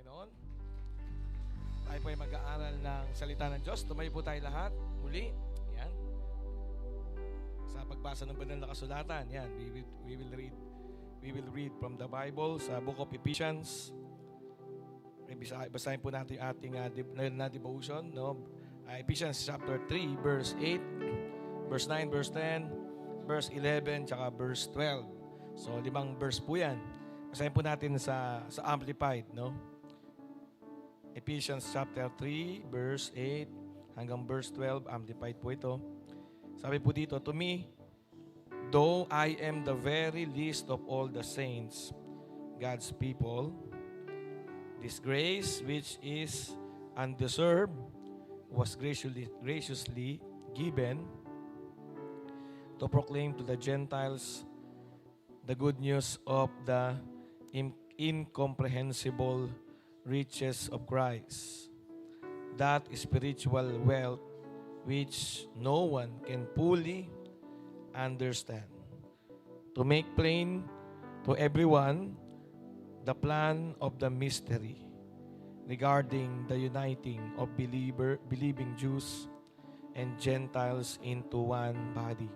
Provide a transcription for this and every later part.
Panginoon. Tayo po ay mag-aaral ng salita ng Diyos. Tumayo po tayo lahat. Muli. Yan. Sa pagbasa ng banal na kasulatan. Yan. We will read from the Bible sa Book of Ephesians. Basahin po natin yung ating devotion. No? Ephesians chapter 3, verse 8, verse 9, verse 10, verse 11, tsaka verse 12. So, 5 verse po yan. Basahin po natin sa Amplified, no? Ephesians chapter 3, verse 8 hanggang verse 12, Amplified po ito. Sabi po dito, "To me, though I am the very least of all the saints, God's people, this grace which is undeserved was graciously given to proclaim to the Gentiles the good news of the incomprehensible riches of Christ, that spiritual wealth which no one can fully understand, to make plain to everyone the plan of the mystery regarding the uniting of believing Jews and Gentiles into one body,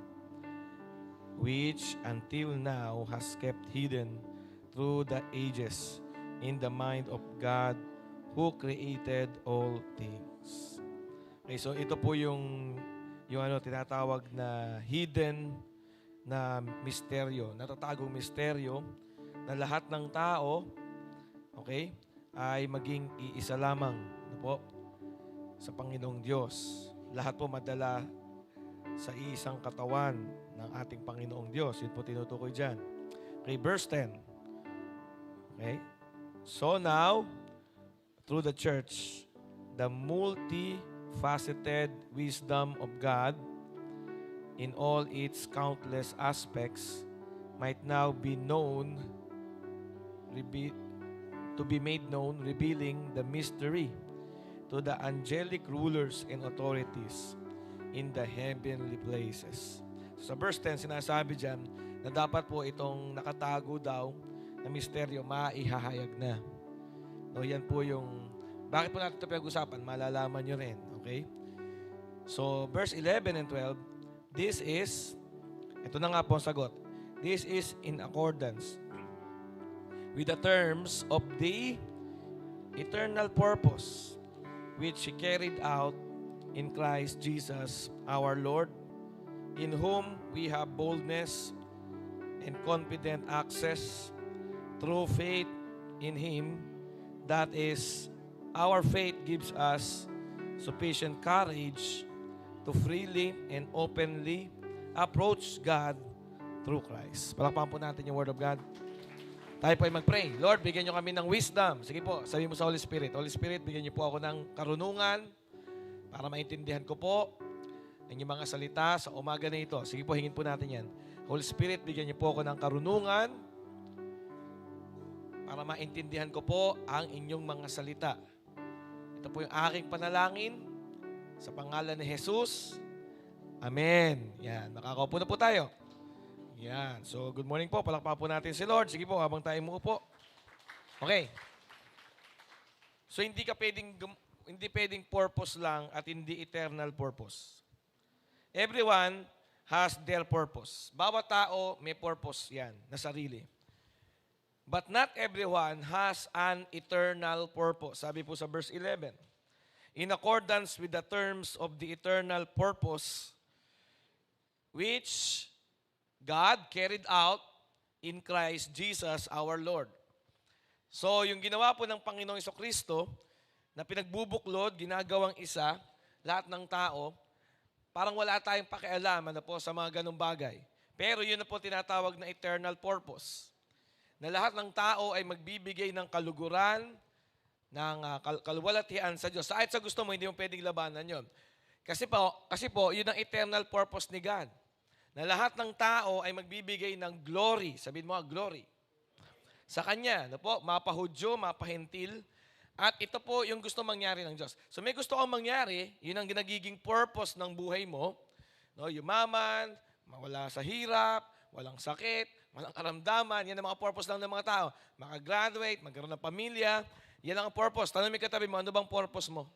which until now has kept hidden through the ages in the mind of God who created all things." Okay, so ito po yung tinatawag na hidden na misteryo, natatagong misteryo na lahat ng tao, okay, ay maging iisa lamang, ano po, sa Panginoong Diyos. Lahat po madala sa isang katawan ng ating Panginoong Diyos. Yun po tinutukoy dyan. Okay, verse 10. Okay? So now, through the church, the multifaceted wisdom of God in all its countless aspects might now be known, to be made known, revealing the mystery to the angelic rulers and authorities in the heavenly places. So, sa verse 10, sinasabi dyan na dapat po itong nakatago daw na misteryo maihahayag na. No, yan po yung, bakit po natin ito pinag-usapan? Malalaman nyo rin. Okay? So, verse 11 and 12, this is, ito na nga po ang sagot, this is in accordance with the terms of the eternal purpose which He carried out in Christ Jesus our Lord, in whom we have boldness and confident access through faith in Him. That is, our faith gives us sufficient courage to freely and openly approach God through Christ. Palakpakan po natin yung Word of God. Tayo po ay mag-pray. Lord, bigyan nyo kami ng wisdom. Sige po, sabi mo sa Holy Spirit. Holy Spirit, bigyan nyo po ako ng karunungan para maintindihan ko po ang inyong mga salita sa umaga na ito. Sige po, hingin po natin yan. Holy Spirit, bigyan nyo po ako ng karunungan para maintindihan ko po ang inyong mga salita. Ito po yung aking panalangin sa pangalan ni Jesus. Amen. Yan, makakaupo na po tayo. Yan. So, good morning po. Palakpakan po natin si Lord. Sige po, habang tayo umuupo. Okay. So, hindi pwedeng purpose lang at hindi eternal purpose. Everyone has their purpose. Bawat tao may purpose yan na sarili. But not everyone has an eternal purpose. Sabi po sa verse 11, in accordance with the terms of the eternal purpose which God carried out in Christ Jesus our Lord. So, yung ginawa po ng Panginoong Jesucristo na pinagbubuklod, ginagawang isa, lahat ng tao, parang wala tayong pakialam sa mga ganong bagay. Pero yun na po tinatawag na eternal purpose. Na lahat ng tao ay magbibigay ng kaluguran, ng kaluwalhatian sa Diyos. Kahit sa gusto mo, hindi mo pwedeng labanan yon. Kasi po, yun ang eternal purpose ni God. Na lahat ng tao ay magbibigay ng glory. Sabihin mo, glory. Sa Kanya, mapahudyo, mapahentil. At ito po yung gusto mangyari ng Diyos. So may gusto kang mangyari, yun ang nagiging purpose ng buhay mo. No, yumaman, mawala sa hirap, walang sakit, walang karamdaman. Yan ang mga purpose lang ng mga tao. Makagraduate, magkaroon ng pamilya. Yan ang purpose. Tanong mo katabi mo, ano bang purpose mo?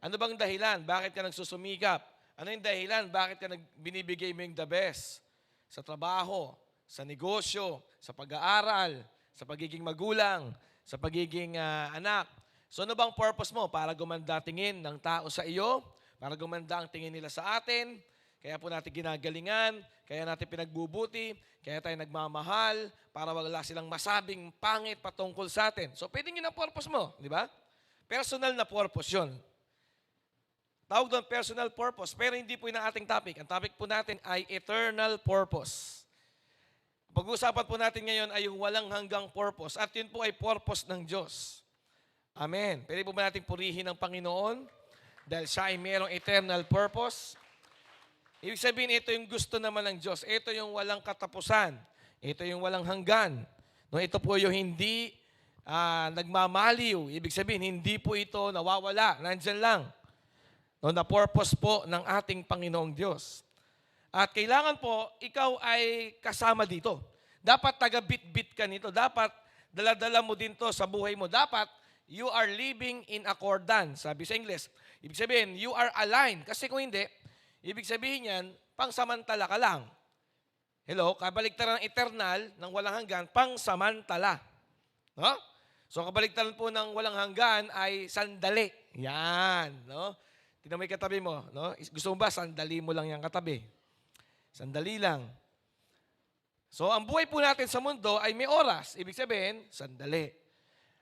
Ano bang dahilan? Bakit ka nagsusumikap? Ano yung dahilan? Bakit ka binibigay mo yung the best? Sa trabaho, sa negosyo, sa pag-aaral, sa pagiging magulang, sa pagiging anak. So ano bang purpose mo? Para gumanda tingin ng tao sa iyo? Para gumanda ang tingin nila sa atin? Kaya po natin ginagalingan, kaya natin pinagbubuti, kaya tayo nagmamahal, para wala silang masabing pangit patungkol sa atin. So pwedeng yun ang purpose mo, di ba? Personal na purpose yun. Tawag doon personal purpose, pero hindi po yun ang ating topic. Ang topic po natin ay eternal purpose. Pag-uusapan po natin ngayon ay yung walang hanggang purpose, at yun po ay purpose ng Diyos. Amen. Pwede po ba natin purihin ang Panginoon dahil siya ay mayroong eternal purpose? Ibig sabihin, ito yung gusto naman ng Diyos. Ito yung walang katapusan. Ito yung walang hanggan. No, ito po yung hindi nagmamaliw. Ibig sabihin, hindi po ito nawawala. Nandyan lang. No, na purpose po ng ating Panginoong Diyos. At kailangan po, ikaw ay kasama dito. Dapat taga-bit-bit ka nito. Dapat dala-dala mo din to sa buhay mo. Dapat you are living in accordance. Sabi sa English. Ibig sabihin, you are aligned. Kasi kung hindi, ibig sabihin yan, pangsamantala ka lang. Hello? Kabaligtaran ng eternal, ng walang hanggan, pangsamantala. No? So kabaligtaran po ng walang hanggan ay sandali. Yan. No? Tignan mo yung katabi mo. No? Gusto mo ba, sandali mo lang yung katabi? Sandali lang. So ang buhay po natin sa mundo ay may oras. Ibig sabihin, sandali.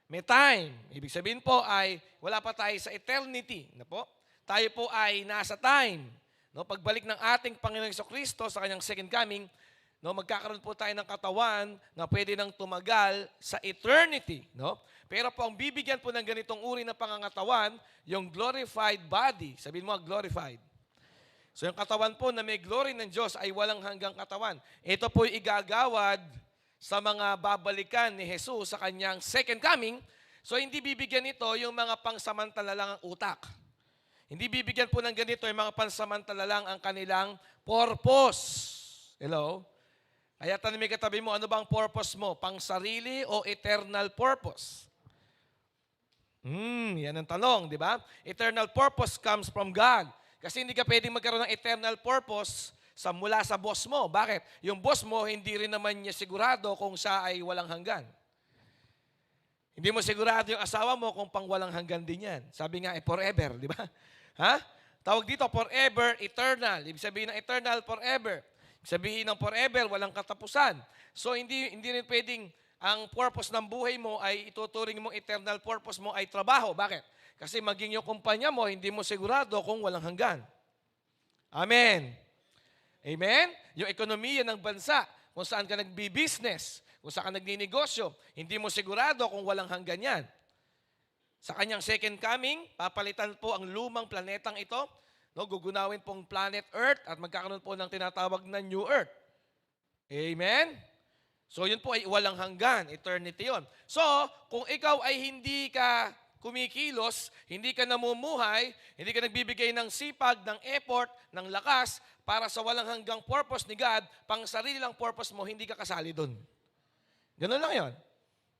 May time. Ibig sabihin po ay wala pa tayo sa eternity. Na po? Tayo po ay nasa time. No, pagbalik ng ating Panginoong Jesucristo sa kanyang second coming, no, magkakaroon po tayo ng katawan na pwede nang tumagal sa eternity. No? Pero po ang bibigyan po ng ganitong uri ng pangangatawan, yung glorified body. Sabihin mo, glorified. So yung katawan po na may glory ng Diyos ay walang hanggang katawan. Ito po yung igagawad sa mga babalikan ni Jesus sa kanyang second coming. So hindi bibigyan ito yung mga pangsamantala lang ang utak. Hindi bibigyan po ng ganito yung mga pansamantala lang ang kanilang purpose. Hello? Kaya tanong mo katabi mo, ano bang purpose mo? Pangsarili o eternal purpose? Yan ang tanong, di ba? Eternal purpose comes from God. Kasi hindi ka pwedeng magkaroon ng eternal purpose mula sa boss mo. Bakit? Yung boss mo, hindi rin naman niya sigurado kung siya ay walang hanggan. Hindi mo sigurado yung asawa mo kung pang walang hanggan din yan. Sabi nga, forever, di ba? Ha? Tawag dito, forever, eternal. Ibig sabihin ng eternal, forever. Ibig sabihin ng forever, walang katapusan. So, hindi rin pwedeng ang purpose ng buhay mo ay ituturing mong eternal purpose mo ay trabaho. Bakit? Kasi maging yung kumpanya mo, hindi mo sigurado kung walang hanggan. Amen. Amen? Yung ekonomiya ng bansa, kung saan ka nagbi-business, kung saan ka nagninegosyo, hindi mo sigurado kung walang hanggan yan. Sa kanyang second coming, papalitan po ang lumang planetang ito. No, gugunawin pong planet Earth at magkakaroon po ng tinatawag na New Earth. Amen? So yun po ay walang hanggan, eternity yun. So, kung ikaw ay hindi ka kumikilos, hindi ka namumuhay, hindi ka nagbibigay ng sipag, ng effort, ng lakas para sa walang hanggang purpose ni God, pang sarili lang purpose mo, hindi ka kasali dun. Ganun lang yun.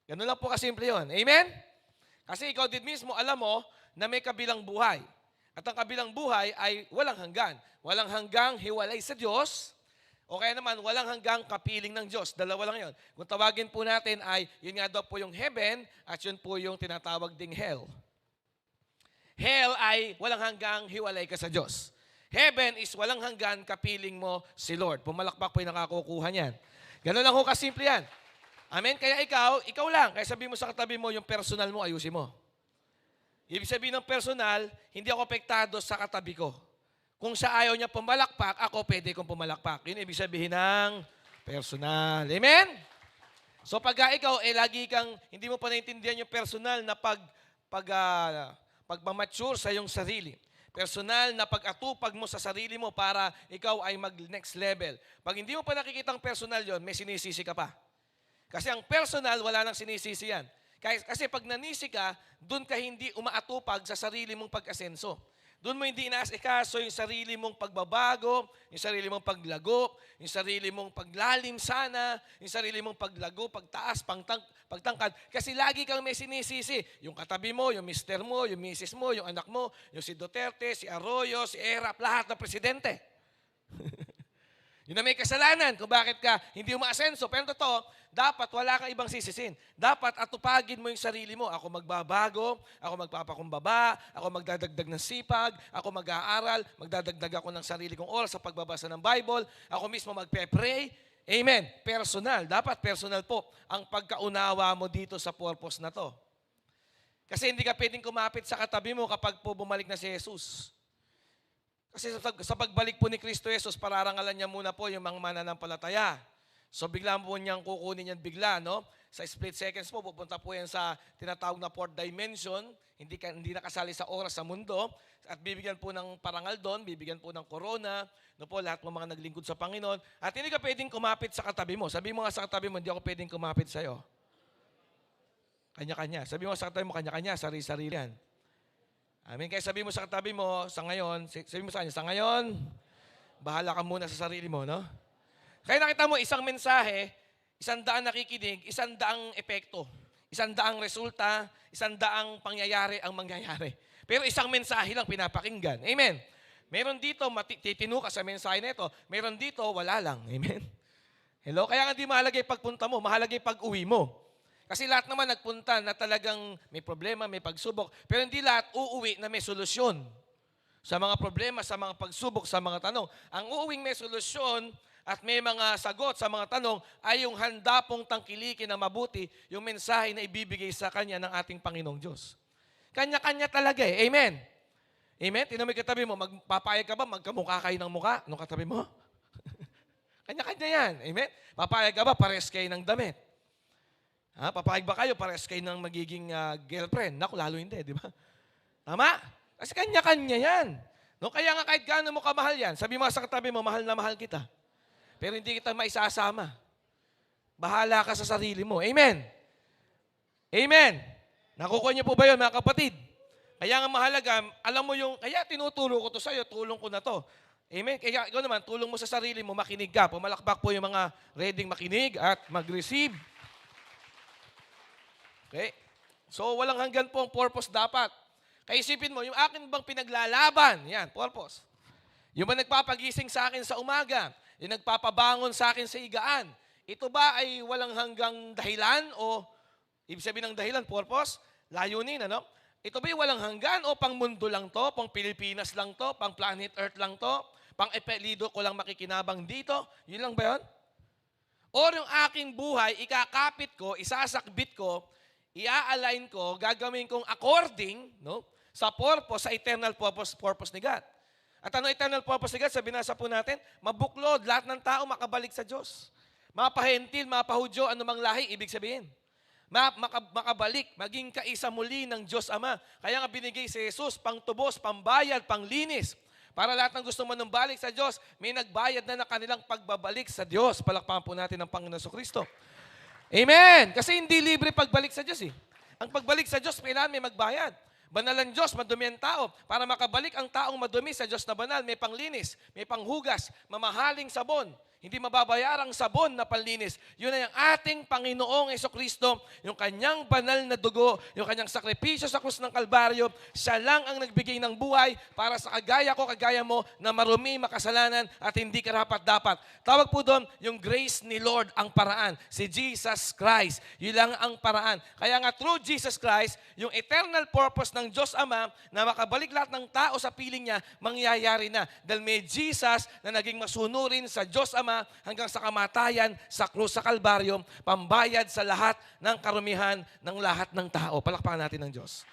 Ganun lang po kasimple yun. Amen? Kasi ikaw din mismo, alam mo na may kabilang buhay. At ang kabilang buhay ay walang hanggan. Walang hanggang hiwalay sa Diyos, o kaya naman walang hanggang kapiling ng Diyos. Dalawa lang yun. Kung tawagin po natin ay, yun nga daw po yung heaven, at yun po yung tinatawag ding hell. Hell ay walang hanggang hiwalay ka sa Diyos. Heaven is walang hanggan kapiling mo si Lord. Pumalakpak po yung nakakukuha niyan. Ganun lang ho kasimple yan. Amen? Kaya ikaw lang. Kaya sabihin mo sa katabi mo, yung personal mo, ayusin mo. Ibig sabihin ng personal, hindi ako apektado sa katabi ko. Kung siya ayaw niya pumalakpak, ako pwede kong pumalakpak. Yun ibig sabihin ng personal. Amen? So pag ikaw, lagi kang, hindi mo pa naintindihan yung personal na pagmamature sa iyong sarili. Personal na pag-atupag mo sa sarili mo para ikaw ay mag-next level. Pag hindi mo pa nakikita ang personal yon, may sinisisi ka pa. Kasi ang personal, wala nang sinisisi yan. Kasi pag nanisi ka, doon ka hindi umaatupag sa sarili mong pag-asenso. Doon mo hindi inaasikaso yung sarili mong pagbabago, yung sarili mong paglago, yung sarili mong paglalim sana, yung sarili mong paglago, pagtaas, pagtangkad. Kasi lagi kang may sinisisi. Yung katabi mo, yung mister mo, yung misis mo, yung anak mo, yung si Duterte, si Arroyo, si Erap, lahat ng presidente. Yun na may kasalanan kung bakit ka hindi umaasenso. Pero totoo, dapat wala kang ibang sisisin. Dapat atupagin mo yung sarili mo. Ako magbabago, ako magpapakumbaba, ako magdadagdag ng sipag, ako mag-aaral, magdadagdag ako ng sarili kong oras sa pagbabasa ng Bible, ako mismo magpe-pray. Amen. Personal. Dapat personal po ang pagkaunawa mo dito sa purpose na to. Kasi hindi ka pwedeng kumapit sa katabi mo kapag po bumalik na si Jesus. Kasi sa pagbalik po ni Kristo Jesus, pararangalan niya muna po yung mga mananampalataya. So bigla po niyang kukunin yan bigla, no? Sa split seconds po, pupunta po yan sa tinatawag na fourth dimension, hindi nakasali sa oras sa mundo, at bibigyan po ng parangal doon, bibigyan po ng corona, no po, lahat ng mga naglingkod sa Panginoon, at hindi ka pwedeng kumapit sa katabi mo. Sabi mo nga sa katabi mo, hindi ako pwedeng kumapit sa'yo. Kanya-kanya. Sabi mo sa katabi mo, kanya-kanya, sarili-sarili yan. Amen. Kaya sabi mo sa katabi mo, sa ngayon, sabi mo sa kanya, sa ngayon, bahala ka muna sa sarili mo, no? Kaya nakita mo, isang mensahe, 100 nakikinig, 100 epekto, 100 resulta, 100 pangyayari ang mangyayari. Pero isang mensahe lang pinapakinggan. Amen. Meron dito, titinu ka sa mensahe na ito. Meron dito, wala lang. Amen. Hello? Kaya nga di mahalaga yung pagpunta mo, mahalaga yung pag-uwi mo. Kasi lahat naman nagpunta na talagang may problema, may pagsubok. Pero hindi lahat uuwi na may solusyon. Sa mga problema, sa mga pagsubok, sa mga tanong. Ang uuwing may solusyon at may mga sagot sa mga tanong ay yung handa pong tangkilikin na mabuti yung mensahe na ibibigay sa kanya ng ating Panginoong Diyos. Kanya-kanya talaga eh. Amen? Amen? Tinan mo yung katabi mo, magpapayag ka ba? Magkamukha kayo ng mukha nung katabi mo? Kanya-kanya yan. Amen? Papayag ka ba? Pares kayo ng damit. Ha? Papayag ba kayo? Pares kayo ng magiging girlfriend? Naku, lalo hindi, di ba? Tama? Kasi kanya-kanya yan. No? Kaya nga kahit gaano mo kamahal yan, sabi mo sa katabi mo, mahal na mahal kita. Pero hindi kita maisasama. Bahala ka sa sarili mo. Amen? Amen? Nakukuha niyo po ba yun, mga kapatid? Kaya nga mahalaga, alam mo yung, kaya tinuturo ko to sa'yo, tulong ko na to. Amen? Kaya ikaw naman, tulong mo sa sarili mo, makinig ka. Pumalakpak po yung mga reading makinig at mag-receive. Okay? So, walang hanggan po ang purpose dapat. Kaya isipin mo, yung akin bang pinaglalaban, yan, purpose. Yung ba nagpapagising sa akin sa umaga, yung nagpapabangon sa akin sa higaan, ito ba ay walang hanggang dahilan o, ibig sabihin ng dahilan, purpose, layunin, ano? Ito ba ay walang hanggan o pang mundo lang to, pang Pilipinas lang to, pang planet Earth lang to, pang epelido ko lang makikinabang dito? Yun lang ba yun? Or yung aking buhay, ikakapit ko, isasakbit ko, ia-align ko, gagawin kong according, no, sa purpose, sa eternal purpose ni God. At ano eternal purpose ni God? Sabi nasa po natin, mabuklod, lahat ng tao makabalik sa Diyos. Mapahentil, mapahudyo, anumang lahi, ibig sabihin. Makabalik, maging kaisa muli ng Diyos Ama. Kaya nga binigay si Jesus, pangtubos, pambayad, panglinis. Para lahat ng gusto manumbalik sa Diyos, may nagbayad na kanilang pagbabalik sa Diyos. Palakpakan po natin ng Panginoon Kristo. Amen! Kasi hindi libre pagbalik sa Diyos eh. Ang pagbalik sa Diyos, kailangan may magbayad. Banalan Diyos, madumi ang tao. Para makabalik ang taong madumi sa Diyos na banal, may panglinis, may panghugas, mamahaling sabon. Hindi mababayarang sabon na panlinis. Yun ay ang ating Panginoong Jesucristo, yung kanyang banal na dugo, yung kanyang sakripisyo sa krus ng Kalbaryo. Siya lang ang nagbigay ng buhay para sa kagaya ko, kagaya mo, na marumi, makasalanan at hindi karapat-dapat. Tawag po doon, yung grace ni Lord ang paraan. Si Jesus Christ. Yun lang ang paraan. Kaya nga through Jesus Christ, yung eternal purpose ng Diyos Ama na makabalik lahat ng tao sa piling niya, mangyayari na. Dahil may Jesus na naging masunurin sa Diyos Ama hanggang sa kamatayan sa krus sa Kalbaryo, pambayad sa lahat ng karumihan ng lahat ng tao. Palakpakan natin ng Diyos.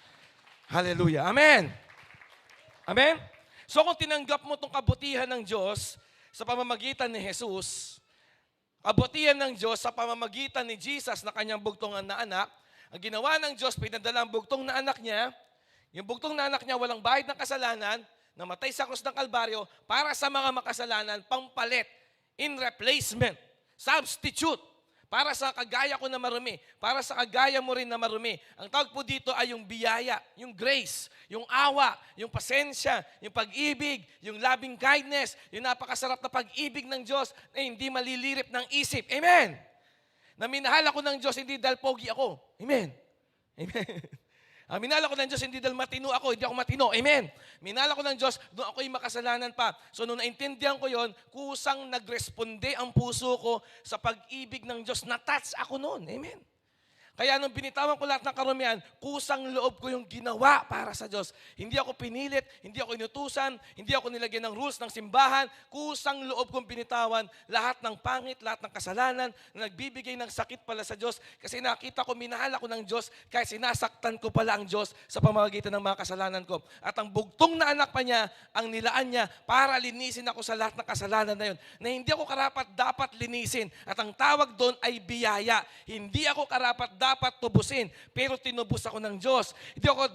Hallelujah. Amen. Amen? So kung tinanggap mo itong kabutihan ng Diyos sa pamamagitan ni Jesus, kabutihan ng Diyos sa pamamagitan ni Jesus na kanyang bugtong na anak, ang ginawa ng Diyos, pinadala ang bugtong na anak niya, yung bugtong na anak niya walang bayad ng kasalanan, namatay sa krus ng Kalbaryo para sa mga makasalanan, pampalit, in replacement, substitute, para sa kagaya ko na marumi, para sa kagaya mo rin na marumi. Ang tawag po dito ay yung biyaya, yung grace, yung awa, yung pasensya, yung pag-ibig, yung loving kindness, yung napakasarap na pag-ibig ng Diyos na hindi malilirip ng isip. Amen! Na minahal ako ng Diyos, hindi dahil pogi ako. Amen! Amen! Minahal ako ng Diyos, hindi dahil matino ako, hindi ako matino. Amen. Minahal ako ng Diyos, doon ako'y makasalanan pa. So nung naintindihan ko yon, kusang nagresponde ang puso ko sa pag-ibig ng Diyos. Na-touch ako noon. Amen. Kaya nung binitawan ko lahat ng karumihan, kusang loob ko yung ginawa para sa Diyos. Hindi ako pinilit, hindi ako inutusan, hindi ako nilagyan ng rules ng simbahan. Kusang loob kong binitawan lahat ng pangit, lahat ng kasalanan na nagbibigay ng sakit pala sa Diyos. Kasi nakita ko, minahal ako ng Diyos, kaya sinasaktan ko pala ang Diyos sa pamamagitan ng mga kasalanan ko. At ang bugtong na anak pa niya, ang nilaan niya para linisin ako sa lahat ng kasalanan na yun, na hindi ako karapat dapat linisin. At ang tawag doon ay biyaya. Hindi ako karapat dapat tubusin, pero tinubos ako ng Diyos. Hindi ako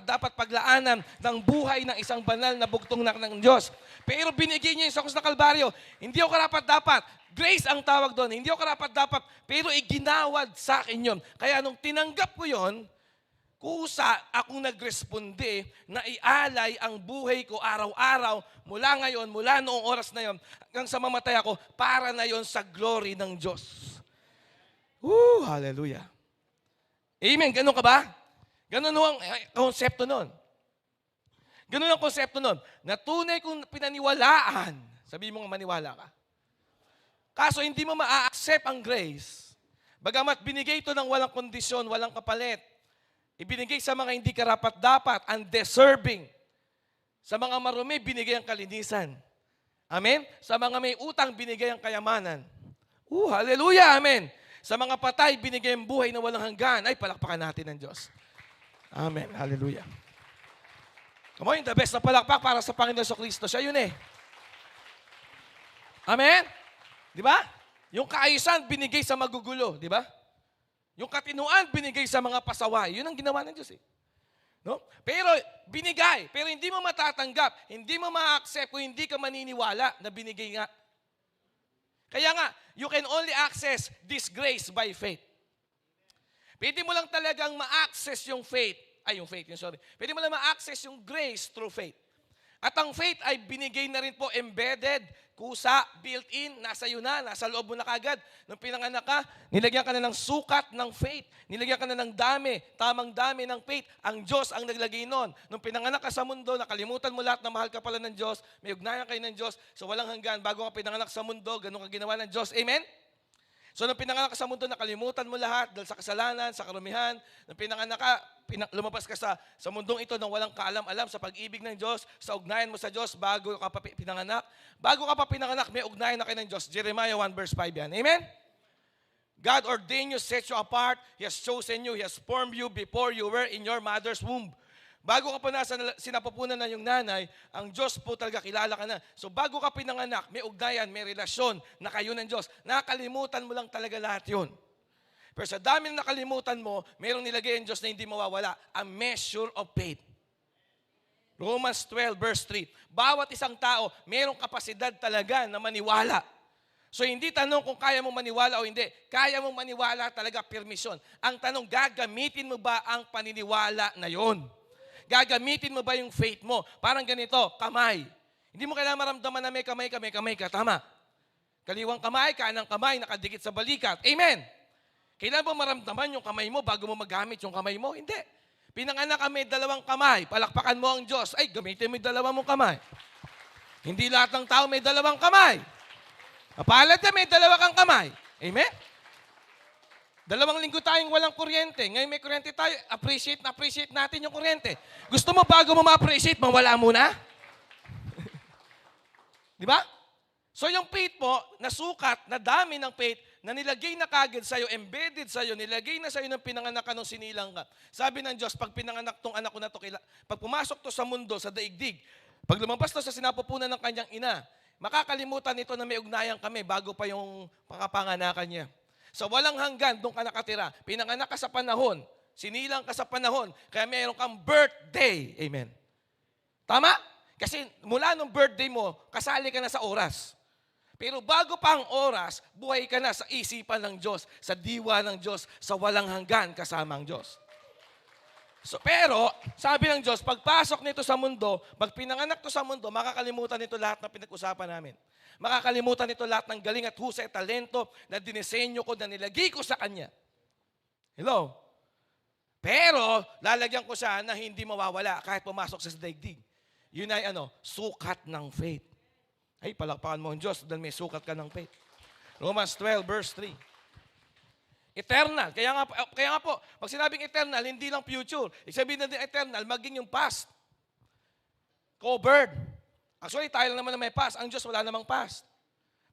dapat paglaanan ng buhay ng isang banal na bugtong na ng Diyos. Pero binigay niya yung sakos na Kalbaryo. Hindi ako dapat. Grace ang tawag doon. Hindi ako dapat, pero iginawad sa akin yun. Kaya nung tinanggap ko yun, kusa akong nagresponde na ialay ang buhay ko araw-araw mula ngayon, mula noong oras na yon, hanggang sa mamatay ako, para na yon sa glory ng Diyos. Hallelujah. Amen. Ganun ka ba? Ganun ang konsepto nun. Ganun ang konsepto nun. Na tunay kong pinaniwalaan. Sabihin mo nga maniwala ka. Kaso hindi mo ma-accept ang grace. Bagamat binigay ito ng walang kondisyon, walang kapalit. Ibinigay sa mga hindi karapat-dapat, undeserving. Sa mga marumi, binigay ang kalinisan. Amen? Sa mga may utang, binigay ang kayamanan. Hallelujah! Amen! Sa mga patay, binigay ang buhay na walang hanggan. Ay, palakpakan natin ng Diyos. Amen. Hallelujah. Come on, the best na palakpak para sa Panginoon Kristo. Siya yun eh. Amen? Di ba? Yung kaayusan, binigay sa magugulo. Di ba? Yung katinuan, binigay sa mga pasaway. Yun ang ginawa ng Diyos eh. No? Pero binigay. Pero hindi mo matatanggap. Hindi mo ma-accept kung hindi ka maniniwala na binigay nga. Kaya nga, you can only access this grace by faith. Pwede mo lang talagang ma-access yung faith. Pwede mo lang ma-access yung grace through faith. At ang faith ay binigay na rin po, embedded, kusa, built-in, nasa iyo na, nasa loob mo na kagad. Nung pinanganak ka, nilagyan ka na ng sukat ng faith. Nilagyan ka na ng dami, tamang dami ng faith. Ang Diyos ang naglagay nun. Nung pinanganak ka sa mundo, nakalimutan mo lahat na mahal ka pala ng Diyos, may ugnayan kayo ng Diyos, so walang hanggan. Bago ka pinanganak sa mundo, ganun ka ginawa ng Diyos. Amen? So nung pinanganak ka sa mundo, nakalimutan mo lahat dahil sa kasalanan, sa karumihan. Nung pinanganak ka, lumabas ka sa mundong ito nang walang kaalam-alam sa pag-ibig ng Diyos, sa ugnayan mo sa Diyos bago ka pa pinanganak. Bago ka pa pinanganak, may ugnayan na kayo ng Diyos. Jeremiah 1 verse 5 yan. Amen? God ordained you, set you apart. He has chosen you. He has formed you before you were in your mother's womb. Bago ka pa nasa sinapupunan na yung nanay, ang Diyos po talaga kilala ka na. So bago ka pinanganak, may ugnayan, may relasyon na kayo ng Diyos. Nakalimutan mo lang talaga lahat yun. Pero sa dami na nakalimutan mo, mayroong nilagay ang Diyos na hindi mawawala. A measure of faith. Romans 12 verse 3. Bawat isang tao, mayroong kapasidad talaga na maniwala. So hindi tanong kung kaya mong maniwala o hindi. Kaya mong maniwala talaga, permission. Ang tanong, gagamitin mo ba ang paniniwala na yon? Gagamitin mo ba yung faith mo? Parang ganito, kamay. Hindi mo kailangan maramdaman na may kamay ka. Tama. Kaliwang kamay, kanang kamay, nakadikit sa balikat. Amen. Kailangan ba maramdaman yung kamay mo bago mo magamit yung kamay mo? Hindi. Pinanganak ka may dalawang kamay. Palakpakan mo ang Diyos. Ay, gamitin mo yung dalawang mong kamay. Hindi lahat ng tao may dalawang kamay. Mapalad ka, may dalawa kang kamay. Amen? 2 linggo tayong walang kuryente. Ngayon may kuryente tayo, appreciate natin yung kuryente. Gusto mo bago mo ma-appreciate, mawala muna? Di ba? So yung faith mo, nasukat, na dami ng faith, na nilagay na kagad sa'yo, embedded sa'yo, nilagay na sa'yo ng pinanganak ka nung sinilang ka. Sabi ng Diyos, pag pinanganak tong anak ko na to, pag pumasok to sa mundo, sa daigdig, pag lumabas to sa sinapupunan ng kanyang ina, makakalimutan nito na may ugnayan kami bago pa yung pangapanganakan niya. So walang hanggan, doon ka nakatira. Pinanganak ka sa panahon, sinilang ka sa panahon, kaya mayroon kang birthday. Amen. Tama? Kasi mula nung birthday mo, kasali ka na sa oras. Pero bago pa ang oras, buhay ka na sa isipan ng Diyos, sa diwa ng Diyos, sa walang hanggan kasama ang Diyos. So, pero, sabi ng Diyos, pagpasok nito sa mundo, magpinanganak to sa mundo, makakalimutan nito lahat ng pinag-usapan namin. Makakalimutan nito lahat ng galing at husay at talento na dinisenyo ko, na nilagay ko sa Kanya. Hello? Pero, lalagyan ko siya na hindi mawawala kahit pumasok sa daigdig. Yun ay sukat ng faith. Ay, palakpakan mo ang Diyos dahil may sukat ka ng faith. Romans 12, verse 3. Eternal. Kaya nga po, pag sinabing eternal, hindi lang future. Ibig sabihin na din eternal, maging yung past. Covered. Actually, tayo lang naman na may past. Ang Diyos wala namang past.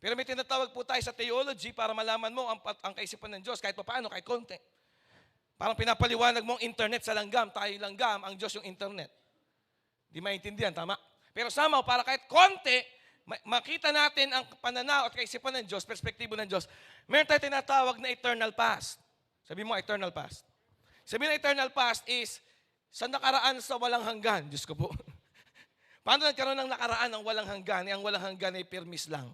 Pero may tinatawag po tayo sa theology para malaman mo ang kaisipan ng Diyos kahit paano, kahit konti. Parang pinapaliwanag mo ang internet sa langgam. Tayo langgam, ang Diyos yung internet. Di maintindihan, tama? Pero somehow, para kahit konti, makita natin ang pananaw at kaisipan ng Diyos, perspektibo ng Diyos, meron tayo tinatawag na eternal past. Sabi mo, eternal past. Sabi na eternal past is, sa nakaraan sa walang hanggan. Diyos ko po. Paano nagkaroon ng nakaraan ang walang hanggan? Ang walang hanggan ay permis lang.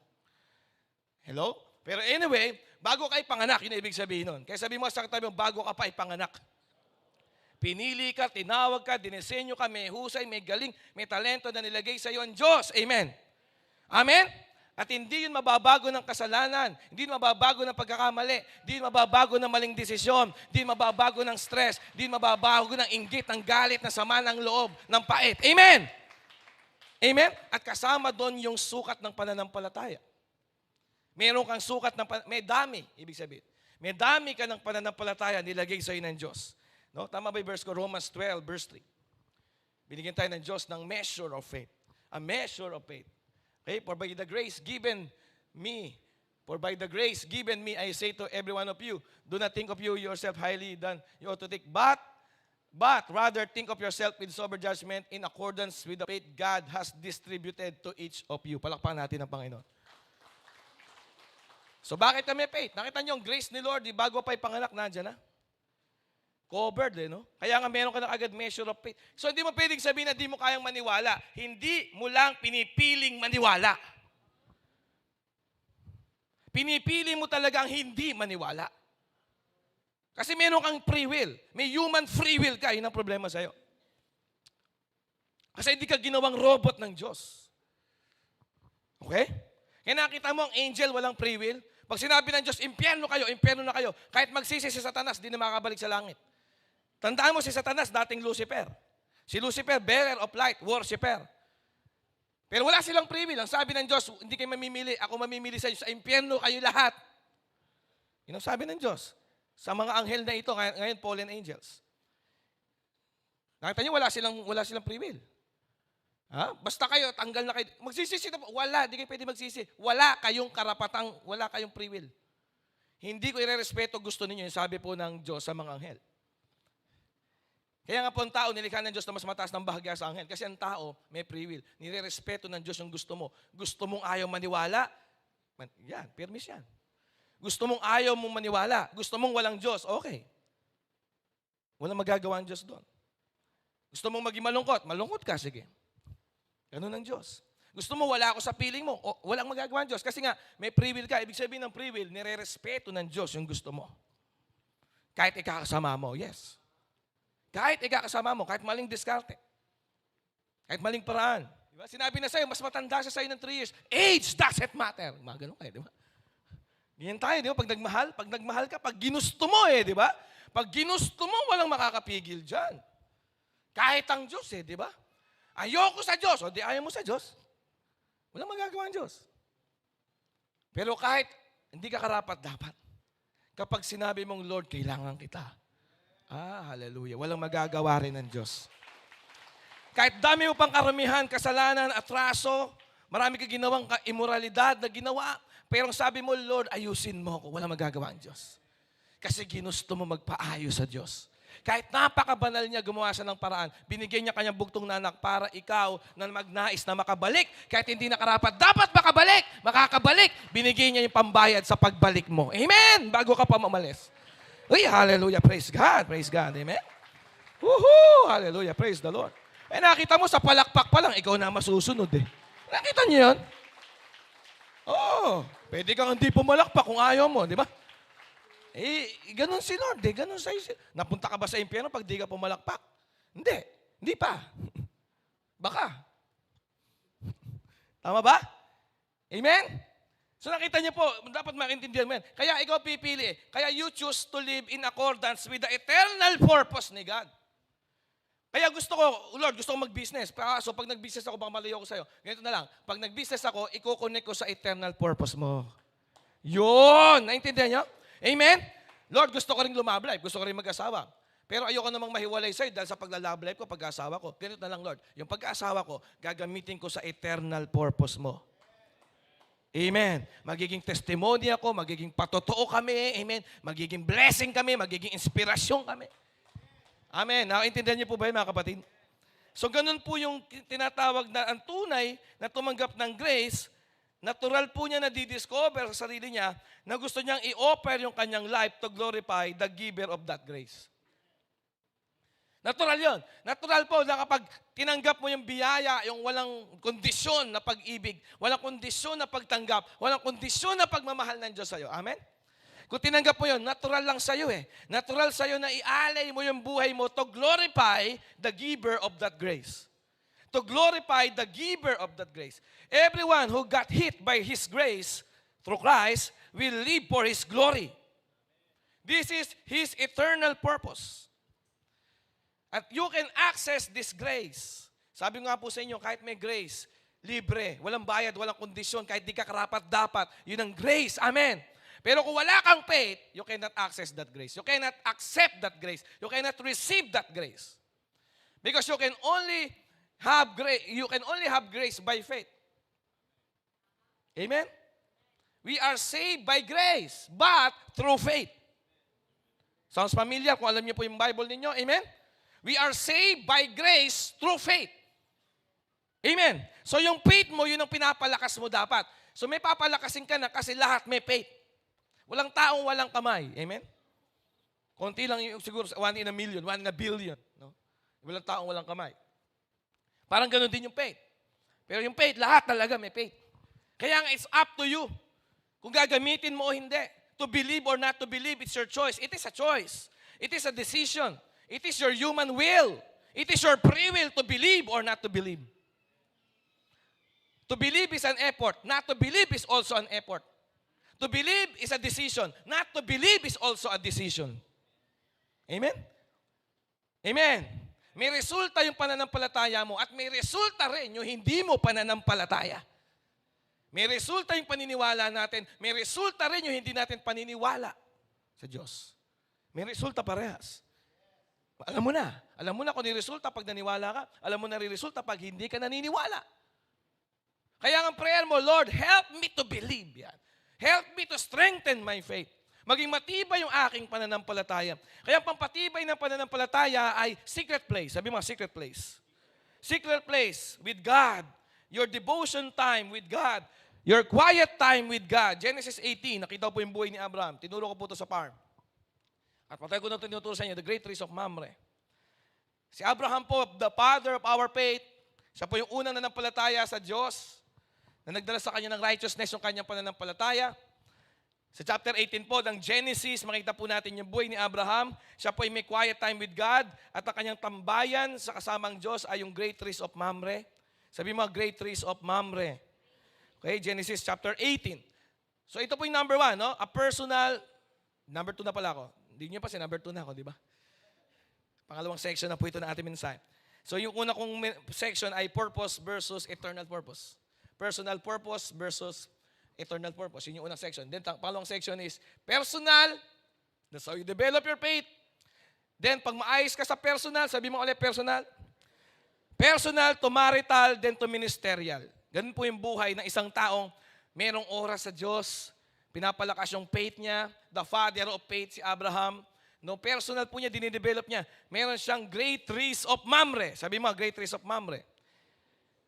Hello? Pero anyway, bago ka ipanganak, yun ang ibig sabihin nun. Kaya sabi mo sa katabi mo, bago ka pa ipanganak. Pinili ka, tinawag ka, dinisenyo ka, may husay, may galing, may talento na nilagay sa iyo ang Diyos. Amen? Amen? At hindi yun mababago ng kasalanan, hindi yun mababago ng pagkakamali, hindi yun mababago ng maling desisyon, hindi yun mababago ng stress, hindi yun mababago ng inggit, ng galit, ng sama ng loob, ng pait. Amen? Amen? At kasama doon yung sukat ng pananampalataya. Meron kang sukat may dami, ibig sabihin. May dami ka ng pananampalataya nilagay sa iyo ng Diyos. No? Tama ba yung verse ko? Romans 12, verse 3. Binigyan tayo ng Diyos ng measure of faith. A measure of faith. Okay, for by the grace given me, I say to every one of you, do not think of you yourself highly than you ought to think, but rather think of yourself with sober judgment in accordance with the faith God has distributed to each of you. Palakpakan natin ang Panginoon. So bakit kami faith? Nakita niyo ang grace ni Lord, bago pa ipanganak, nandiyan na. Covered, no? Kaya nga meron ka na agad measure of faith. So hindi mo pwedeng sabihin na hindi mo kayang maniwala. Hindi mo lang pinipiling maniwala. Pinipili mo talagang hindi maniwala. Kasi meron kang free will. May human free will ka. Yun ang problema sa'yo. Kasi hindi ka ginawang robot ng Diyos. Okay? Kaya nakita mo ang angel walang free will. Pag sinabi ng Diyos, impyerno na kayo. Kahit magsisi si Satanas, di na makakabalik sa langit. Tandaan mo si Satanas, dating Lucifer. Si Lucifer, bearer of light, worshipper. Pero wala silang free will. Ang sabi ng Diyos, hindi kayo mamimili, ako mamimili sa inyo. Sa impyerno kayo lahat. Yun ang sabi ng Diyos. Sa mga anghel na ito, ngayon fallen angels. Nakita niyo, wala silang free will. Ha? Basta kayo, tanggal na kayo. Magsisisi na po. Wala, hindi kayo pwede magsisi. Wala kayong karapatang, wala kayong free will. Hindi ko irerespeto gusto ninyo, yung sabi po ng Diyos sa mga anghel. Kaya nga po ang tao, nilikha ng Diyos na mas mataas ng bahagya sa anghel. Kasi ang tao, may free will. Nirerespeto ng Diyos yung gusto mo. Gusto mong ayaw maniwala? Yan, permis yan. Gusto mong ayaw mong maniwala? Gusto mong walang Diyos? Okay. Walang magagawa ang Diyos doon. Gusto mong maging malungkot? Malungkot ka, sige. Ganun ang Diyos. Gusto mo, wala ako sa piling mo? O, walang magagawa ang Diyos. Kasi nga, may free will ka. Ibig sabihin ng free will, nirerespeto ng Diyos yung gusto mo. Kahit ikakasama mo, yes. Kahit ikakasama mo, kahit maling diskarte. Kahit maling paraan. Diba? Sinabi na sa'yo, mas matanda siya sa'yo ng 3 years. Age doesn't matter. Mga ganun kayo, di ba? Ganyan tayo, di ba? Pag nagmahal ka, pag ginusto mo di ba? Pag ginusto mo, walang makakapigil dyan. Kahit ang Diyos di ba? Ayoko sa Diyos, o di ayaw mo sa Diyos. Walang magagawa ang Diyos. Pero kahit hindi ka karapat-dapat, kapag sinabi mong, Lord, kailangan kita. Hallelujah. Walang magagawa rin ng Diyos. Kahit dami mo pang karamihan, kasalanan, atraso, marami ka ginawang immoralidad na ginawa, pero sabi mo, Lord, ayusin mo ako. Walang magagawa ang Diyos. Kasi ginusto mo magpaayos sa Diyos. Kahit napakabanal niya, gumawa siya ng paraan. Binigyan niya kanyang bugtong na anak para ikaw na magnais na makabalik. Kahit hindi nakarapat, dapat makakabalik. Binigyan niya yung pambayad sa pagbalik mo. Amen! Bago ka pa mamalis. Uy, hallelujah. Praise God. Praise God. Amen? Woohoo! Hallelujah. Praise the Lord. Nakita mo sa palakpak pa lang, ikaw na masusunod Nakita niyo yun? Oo, pwede kang hindi pumalakpak kung ayaw mo, di ba? Ganun si Lord, ganun sa'yo. Napunta ka ba sa impyerno pag di ka pumalakpak? Hindi pa. Baka. Tama ba? Amen? So nakita niyo po, dapat maintindihan mo yan. Kaya ikaw pipili. Kaya you choose to live in accordance with the eternal purpose ni God. Kaya gusto ko, Lord, gusto ko mag-business. So pag nag-business ako, baka malayo ko sa'yo. Ganito na lang. Pag nag-business ako, i-connect ko sa eternal purpose mo. Yun! Naintindihan niyo? Amen? Lord, gusto ko rin love life. Gusto ko rin mag-asawa. Pero ayoko namang mahiwalay sa'yo dahil sa pagla-love life ko, pag-asawa ko. Ganito na lang, Lord. Yung pag-asawa ko, gagamitin ko sa eternal purpose mo. Amen. Magiging testimony ako, magiging patotoo kami. Amen. Magiging blessing kami, magiging inspirasyon kami. Amen. Nakaintindihan niyo po ba yun, mga kapatid? So, ganun po yung tinatawag na ang tunay na tumanggap ng grace. Natural po niya na di-discover sa sarili niya na gusto niyang i-offer yung kanyang life to glorify the giver of that grace. Natural yun. Natural po na kapag tinanggap mo yung biyaya, yung walang kondisyon na pag-ibig, walang kondisyon na pagtanggap, walang kondisyon na pagmamahal ng Diyos sa'yo. Amen? Kung tinanggap mo yun, natural lang sa'yo eh. Natural sa'yo na ialay mo yung buhay mo to glorify the giver of that grace. To glorify the giver of that grace. Everyone who got hit by His grace through Christ will live for His glory. This is His eternal purpose. At you can access this grace. Sabi nga po sa inyo, kahit may grace, libre, walang bayad, walang kondisyon, kahit di ka karapat-dapat, yun ang grace. Amen. Pero kung wala kang faith, you cannot access that grace. You cannot accept that grace. You cannot receive that grace. Because you can only have grace by faith. Amen? We are saved by grace, but through faith. Sounds familiar kung alam niyo po yung Bible ninyo. Amen? We are saved by grace through faith. Amen? So yung faith mo, yun ang pinapalakas mo dapat. So may papalakasin ka na kasi lahat may faith. Walang taong walang kamay. Amen? Konti lang yung siguro, 1 in a million, 1 in a billion. No? Walang taong walang kamay. Parang ganun din yung faith. Pero yung faith, lahat talaga may faith. Kaya nga, it's up to you. Kung gagamitin mo o hindi. To believe or not to believe, it's your choice. It is a choice. It is a decision. It is your human will. It is your free will to believe or not to believe. To believe is an effort. Not to believe is also an effort. To believe is a decision. Not to believe is also a decision. Amen? Amen. May resulta yung pananampalataya mo at may resulta rin yung hindi mo pananampalataya. May resulta yung paniniwala natin. May resulta rin yung hindi natin paniniwala sa Diyos. May resulta parehas. Alam mo na. Alam mo na kung niresulta pag naniwala ka. Alam mo na resulta pag hindi ka naniniwala. Kaya ang prayer mo, Lord, help me to believe. Yan. Help me to strengthen my faith. Maging matibay yung aking pananampalataya. Kaya ang pampatibay ng pananampalataya ay secret place. Sabi mo, secret place. Secret place with God. Your devotion time with God. Your quiet time with God. Genesis 18, nakita po yung buhay ni Abraham. Tinuro ko po ito sa farm. At patay ko na tinuturo sa inyo, the great trees of Mamre. Si Abraham po, the father of our faith, siya po yung unang nanampalataya sa Diyos, na nagdala sa kanya ng righteousness yung kanyang pananampalataya. Sa chapter 18 po ng Genesis, makita po natin yung buhay ni Abraham. Siya po ay may quiet time with God at ang kanyang tambayan sa kasamang Diyos ay yung great trees of Mamre. Sabi mo, great trees of Mamre. Okay, Genesis chapter 18. So ito po yung number 1, no? A personal, number 2 na pala ako. Hindi nyo pa si number 2 na ako, di ba? Pangalawang section na po ito na ating mensahe. So yung una kong section ay purpose versus eternal purpose. Personal purpose versus eternal purpose. Yun yung unang section. Then pangalawang section is personal. That's how you develop your faith. Then pag maayos ka sa personal, sabi mo ulit personal. Personal to marital, then to ministerial. Ganun po yung buhay ng isang taong merong oras sa Diyos, pinapalakas yung faith niya, the father of faith si Abraham. No, personal po niya, dinidevelop niya. Meron siyang great trees of Mamre. Sabi mo, great trees of Mamre.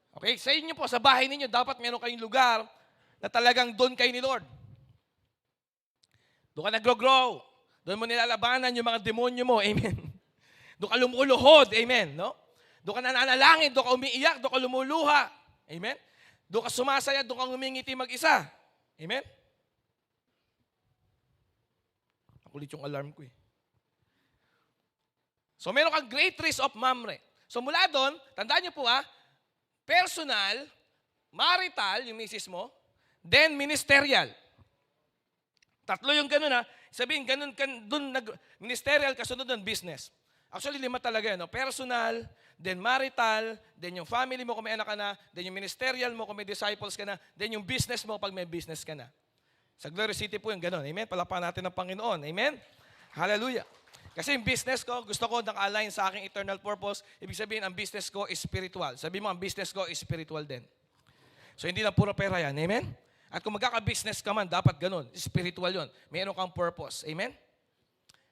Okay, sa inyo po, sa bahay ninyo, dapat meron kayong lugar na talagang doon kayo ni Lord. Doon ka nagro-grow. Doon mo nilalabanan yung mga demonyo mo. Amen. Doon ka lumuluhod. Amen. No? Doon ka nananalangin, doon ka umiiyak, doon ka lumuluha. Amen. Doon ka sumasaya, doon ka ngumingiti mag-isa. Amen? Nakulit yung alarm ko eh. So meron kang great risk of Mamre. So mula doon, tandaan niyo po personal, marital, yung misis mo, then ministerial. Tatlo yung ganun Sabihin, ganun, dun, ministerial, kasunod doon, business. Actually, 5 talaga yan. Personal, then marital, then yung family mo kung may anak ka na, then yung ministerial mo kung may disciples ka na, then yung business mo pag may business ka na. Sa Glory City po yung ganun. Amen? Palapakan natin ng Panginoon. Amen? Hallelujah. Kasi yung business ko, gusto ko naka-align sa aking eternal purpose. Ibig sabihin, ang business ko is spiritual. Sabi mo, ang business ko is spiritual din. So, hindi lang puro pera yan. Amen? At kung magkaka-business ka man, dapat ganun. Spiritual yon. Meron kang purpose. Amen?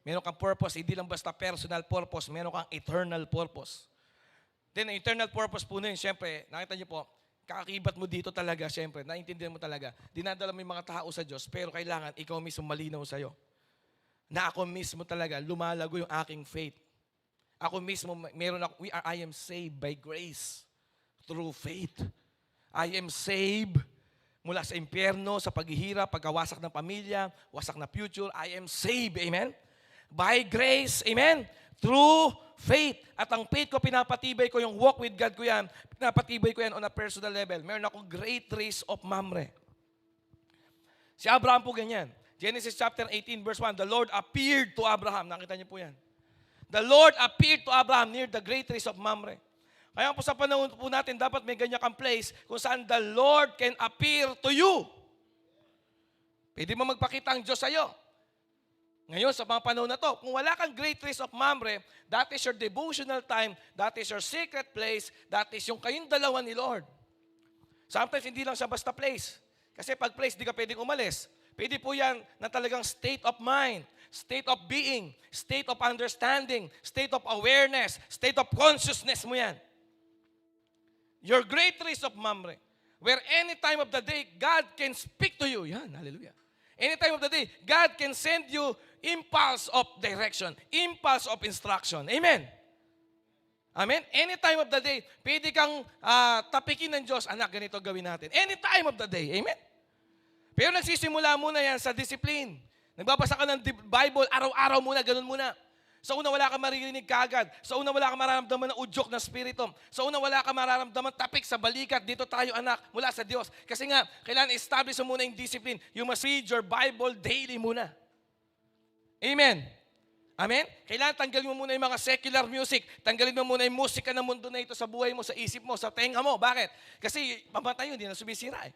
Meron kang purpose. Hindi lang basta personal purpose. Meron kang eternal purpose. Then, ang eternal purpose po na yun, syempre, nakita niyo po, kakakibat mo dito talaga, syempre, naintindihan mo talaga. Dinadala mo yung mga tao sa Diyos, pero kailangan ikaw mismo malinaw sa'yo. Na ako mismo talaga, lumalago yung aking faith. Ako mismo, I am saved by grace through faith. I am saved mula sa impyerno, sa paghihirap, pagkawasak ng pamilya, wasak na future. I am saved, amen? By grace, amen? Through faith. At ang faith ko, pinapatibay ko, yung walk with God ko yan, pinapatibay ko yan on a personal level. Meron akong great race of Mamre. Si Abraham po ganyan. Genesis chapter 18 verse 1, the Lord appeared to Abraham. Nakita niyo po yan. The Lord appeared to Abraham near the great race of Mamre. Kaya po sa panahon po natin, dapat may ganyan kang place kung saan the Lord can appear to you. Pwede mo magpakita ang Diyos sa'yo. Ngayon, sa mga panahon na to, kung wala kang great race of Mamre, that is your devotional time, that is your secret place, that is yung kayong dalawa ni Lord. Sometimes, hindi lang siya basta place. Kasi pag place, di ka pwedeng umalis. Pwede po yan na talagang state of mind, state of being, state of understanding, state of awareness, state of consciousness mo yan. Your great race of Mamre, where any time of the day, God can speak to you. Yan, hallelujah. Any time of the day, God can send you impulse of direction, impulse of instruction. Amen. Amen? Any time of the day, pwede kang tapikin ng Diyos, anak, ganito gawin natin. Any time of the day. Amen? Pero nagsisimula muna yan sa discipline. Nagbabasa ka ng Bible, araw-araw muna, ganun muna. Sa una, wala ka maririnig kagad. Sa una, wala ka mararamdaman ng udyok ng spirito. Sa una, wala ka mararamdaman tapik sa balikat. Dito tayo, anak, mula sa Diyos. Kasi nga, kailangan establish mo muna yung discipline. You must read your Bible daily muna. Amen? Amen? Kailangan tanggalin mo muna yung mga secular music. Tanggalin mo muna yung musika ng mundo na ito sa buhay mo, sa isip mo, sa tenga mo. Bakit? Kasi pamatay yun, hindi na sumisira eh.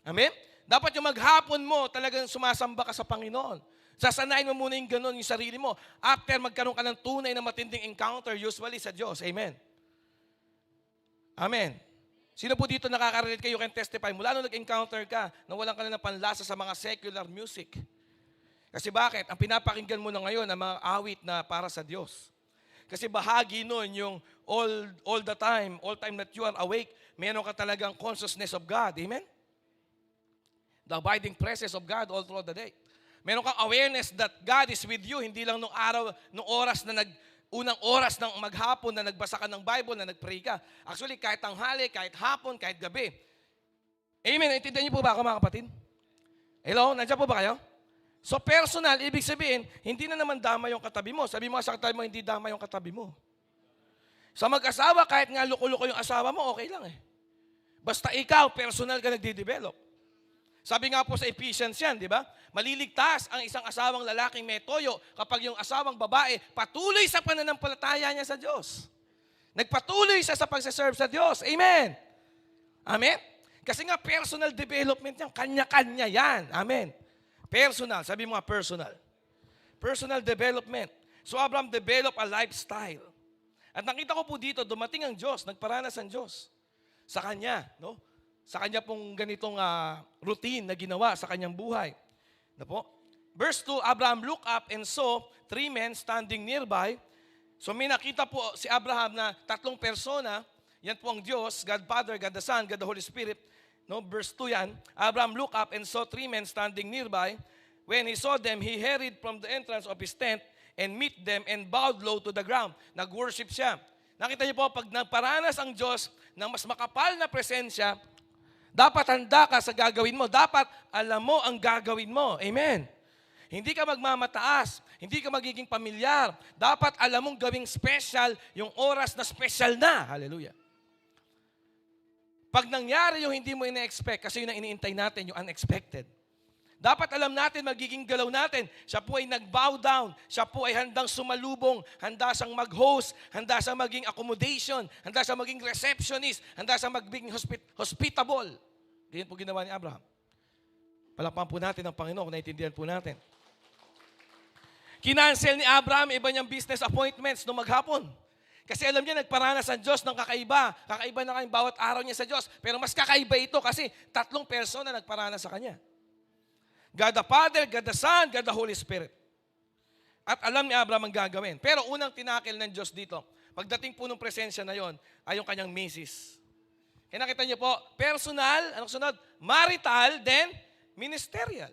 Amen? Dapat yung maghapon mo, talagang sumasamba ka sa Panginoon. Sasanayin mo muna yung ganun, yung sarili mo. After magkaroon ka ng tunay na matinding encounter, usually sa Diyos. Amen? Amen. Sino po dito nakaka-relate kayo can testify? Mula nung nag-encounter ka, nawalan ka na ng panlasa sa mga secular music. Kasi bakit? Ang pinapakinggan mo na ngayon ang mga awit na para sa Diyos. Kasi bahagi nun yung all the time, all time that you are awake, meron ka talagang consciousness of God. Amen? The abiding presence of God all throughout the day. Meron kang awareness that God is with you, hindi lang nung araw, nung oras na unang oras ng maghapon na nagbasa ka ng Bible, na nagpray ka. Actually, kahit tanghali, kahit hapon, kahit gabi. Amen. Intindihan niyo po ba ako, mga kapatid? Hello? Nandiyan po ba kayo? So personal, ibig sabihin, hindi na naman dama yung katabi mo. Sabi mo sa katabi mo, hindi dama yung katabi mo. Sa mag-asawa, kahit nga luko-luko yung asawa mo, okay lang eh. Basta ikaw, personal ka nagde-develop. Sabi nga po sa Ephesians yan, di ba? Maliligtas ang isang asawang lalaking may toyo kapag yung asawang babae patuloy sa pananampalataya niya sa Diyos. Nagpatuloy siya sa pagsaserve sa Diyos. Amen? Amen? Kasi nga personal development yan, kanya-kanya yan. Amen? Personal, sabi mo nga personal. Personal development. So Abraham developed a lifestyle. At nakita ko po dito, dumating ang Diyos, nagparanas ang Diyos sa kanya, no? Sa kanya pong ganitong routine na ginawa sa kanyang buhay. Na po? Verse 2, Abraham looked up and saw 3 men standing nearby. So may nakita po si Abraham na 3 persona. Yan po ang Diyos, God Father, God the Son, God the Holy Spirit. No, verse 2 yan. Abraham looked up and saw 3 men standing nearby. When he saw them, he hurried from the entrance of his tent and met them and bowed low to the ground. Nag-worship siya. Nakita niyo po, pag nagparanas ang Diyos ng mas makapal na presensya, Dapat handa ka sa gagawin mo. Dapat alam mo ang gagawin mo. Amen. Hindi ka magmamataas. Hindi ka magiging pamilyar. Dapat alam mong gawing special yung oras na special na. Hallelujah. Pag nangyari yung hindi mo ina-expect, kasi yun ang iniintay natin, yung unexpected. Dapat alam natin, magiging galaw natin. Siya po ay nag-bow down. Siya po ay handang sumalubong. Handa siyang mag-host. Handa siyang maging accommodation. Handa siyang maging receptionist. Handa siyang maging hospitable. Ganyan po ginawa ni Abraham. Palakpakan po natin ang Panginoon kung naiintindihan po natin. Kinancel ni Abraham iba niyang business appointments noong maghapon. Kasi alam niya, nagparanas ang Diyos ng kakaiba. Kakaiba na kayong bawat araw niya sa Diyos. Pero mas kakaiba ito kasi 3 persona nagparanas sa kanya. God the Father, God the Son, God the Holy Spirit. At alam ni Abraham ang gagawin. Pero unang tinakil ng Diyos dito, pagdating po ng presensya na yon, ay yung kanyang misis. Kaya nakita niyo po, personal, anong sunod? Marital, then ministerial.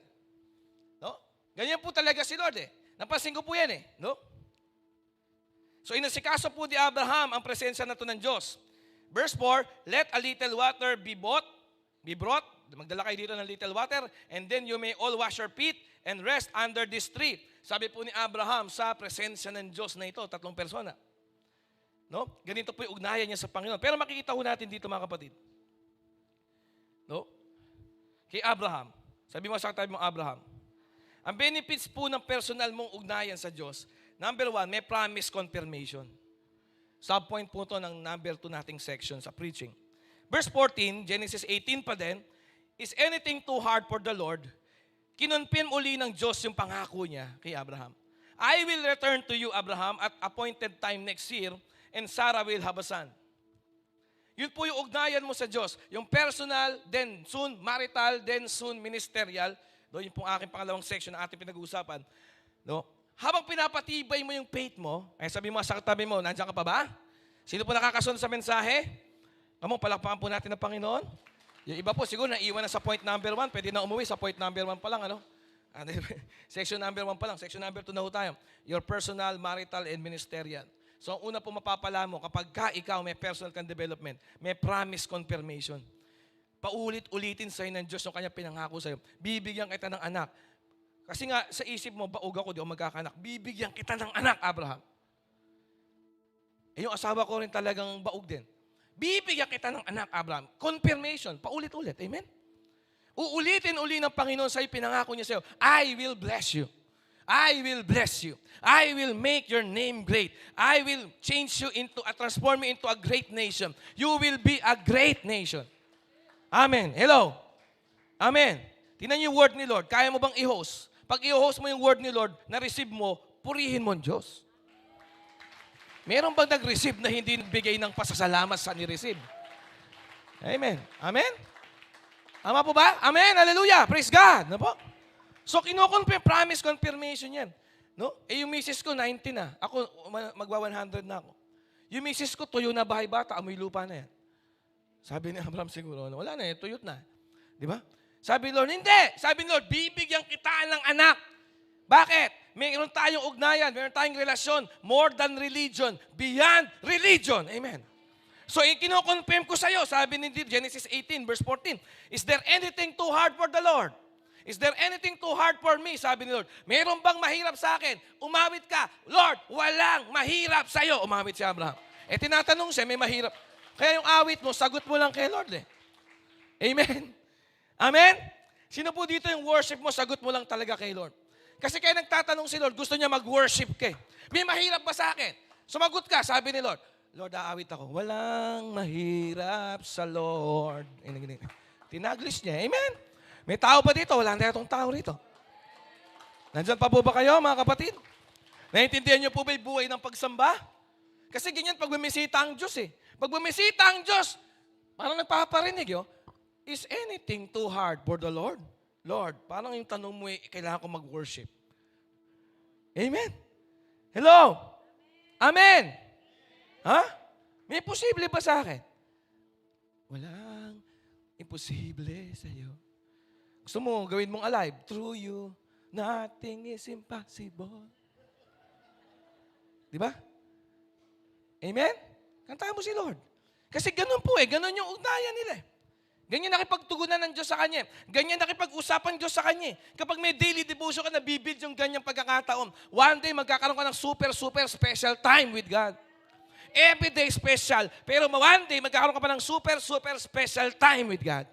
No? Ganyan po talaga si Lord eh. Napansin ko po yan eh. No? So inasikaso po ni Abraham ang presensya na to ng Diyos. Verse 4, let a little water be brought. Magdala kayo dito ng little water, and then you may all wash your feet and rest under this tree. Sabi po ni Abraham sa presensya ng Diyos na ito, 3 persona. No? Ganito po yung ugnayan niya sa Panginoon. Pero makikita po natin dito mga kapatid. No? Kay Abraham, sabi mo sa tabi mong Abraham, ang benefits po ng personal mong ugnayan sa Diyos, number 1, may promise confirmation. Subpoint po ito ng number 2 nating section sa preaching. Verse 14, Genesis 18 pa din, is anything too hard for the Lord? Kinonfirm uli ng Diyos yung pangako niya kay Abraham. I will return to you, Abraham, at appointed time next year, and Sarah will have a son. Yun po yung ugnayan mo sa Diyos. Yung personal, then soon marital, then soon ministerial. No, yun po aking pangalawang section na ating pinag-uusapan. No? Habang pinapatibay mo yung faith mo, ay sabi mo sa katabi mo, nandiyan ka pa ba? Sino po nakakasunod sa mensahe? Kamo, palakpakan po natin ng Panginoon. Yung iba po, siguro naiwan na sa point number 1. Pwede na umuwi sa point number 1 pa lang. Ano? Section number 1 pa lang. Section number 2 na ho tayo. Your personal, marital, and ministerial. So, ang una po mapapala mo, kapag ikaw may personal kang development, may promise confirmation. Paulit-ulitin sa'yo ng Diyos yung kanya pinangako sa'yo. Bibigyan kita ng anak. Kasi nga, sa isip mo, baog ako, di ako magkakanak. Bibigyan kita ng anak, Abraham. Eh, yung asawa ko rin talagang baog din. Bibigyan kita ng anak, Abraham. Confirmation. Paulit-ulit. Amen? Uulitin uli ng Panginoon sa'yo, pinangako niya sa'yo, I will bless you. I will bless you. I will make your name great. I will change you transform you into a great nation. You will be a great nation. Amen. Hello? Amen. Tingnan niyo yung word ni Lord. Kaya mo bang i-host? Pag i-host mo yung word ni Lord, na-receive mo, purihin mo ang Diyos. Meron bang nag-receive na hindi nagbigay ng pasasalamat sa ni-receive? Amen. Amen? Ama po ba? Amen. Hallelujah. Praise God. Ano po? So, kinukonfirm, promise confirmation yan. No? Eh, yung misis ko, 90 na. Ako, magwa-100 na ako. Yung misis ko, tuyo na bahay bata, amoy lupa na yan. Sabi ni Abraham siguro, wala na, tuyot na. Di ba? Sabi ni Lord, hindi. Sabi ni Lord, bibigyan kita ng anak. Bakit? Mayroon tayong ugnayan, mayroon tayong relasyon, more than religion, beyond religion. Amen. So, kino-confirm ko sa iyo, sabi ni Genesis 18, verse 14, is there anything too hard for the Lord? Is there anything too hard for me? Sabi ni Lord, mayroon bang mahirap sa akin? Umawit ka. Lord, walang mahirap sa iyo. Umawit si Abraham. Eh, tinatanong siya, may mahirap. Kaya yung awit mo, sagot mo lang kay Lord eh. Amen. Amen? Sino po dito yung worship mo, sagot mo lang talaga kay Lord? Kasi kaya nagtatanong si Lord, gusto niya mag-worship kay. May mahirap ba sa akin? Sumagot ka, sabi ni Lord, Lord, aawit ako. Walang mahirap sa Lord. Tinaglis niya. Amen? May tao ba dito? Wala na itong tao rito. Nandyan pa po ba kayo, mga kapatid? Naiintindihan niyo po ba yung buhay ng pagsamba? Kasi ganyan pag bumisita ang Diyos eh. Pag bumisita ang Diyos, parang nagpaparinig yun. Is anything too hard for the Lord? Lord, parang yung tanong mo kailangan ko mag-worship. Amen? Hello? Amen? Ha? May posible ba sa akin? Walang imposible sa iyo. Gusto mo, gawin mong alive. Through you, nothing is impossible. Di ba? Amen? Kantahan mo si Lord. Kasi ganun po ganun yung ugnayan nila. Ganyan nakipagtugunan ng Diyos sa kanya. Ganyan nakipag-usapan Diyos sa kanya. Kapag may daily devotion ka, nabibid yung ganyang pagkakataon. One day, magkakaroon ka ng super special time with God. Every day special. Pero one day, magkakaroon ka pa ng super special time with God.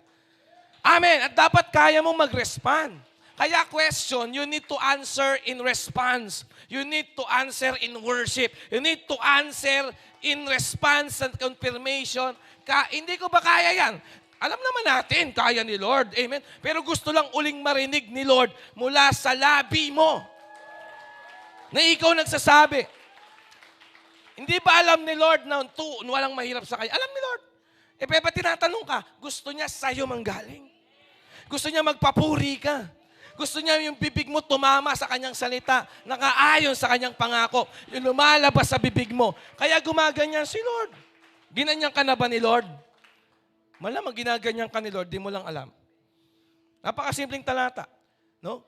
Amen. At dapat kaya mong mag-respond. Kaya question, you need to answer in response. You need to answer in worship. You need to answer in response and confirmation. Hindi ko ba kaya yan? Alam naman natin, kaya ni Lord. Amen. Pero gusto lang uling marinig ni Lord mula sa labi mo. Na ikaw nagsasabi. Hindi ba alam ni Lord na walang mahirap sa kanya? Alam ni Lord. Ba't tinatanong ka? Gusto niya sa'yo manggaling. Gusto niya magpapuri ka. Gusto niya yung bibig mo tumama sa kanyang salita, nakaayon sa kanyang pangako, yung lumalabas sa bibig mo. Kaya gumaganyan si Lord. Ginanyan ka na ba ni Lord? Malamang ginaganyan ka ni Lord, di mo lang alam. Napakasimpleng talata. No?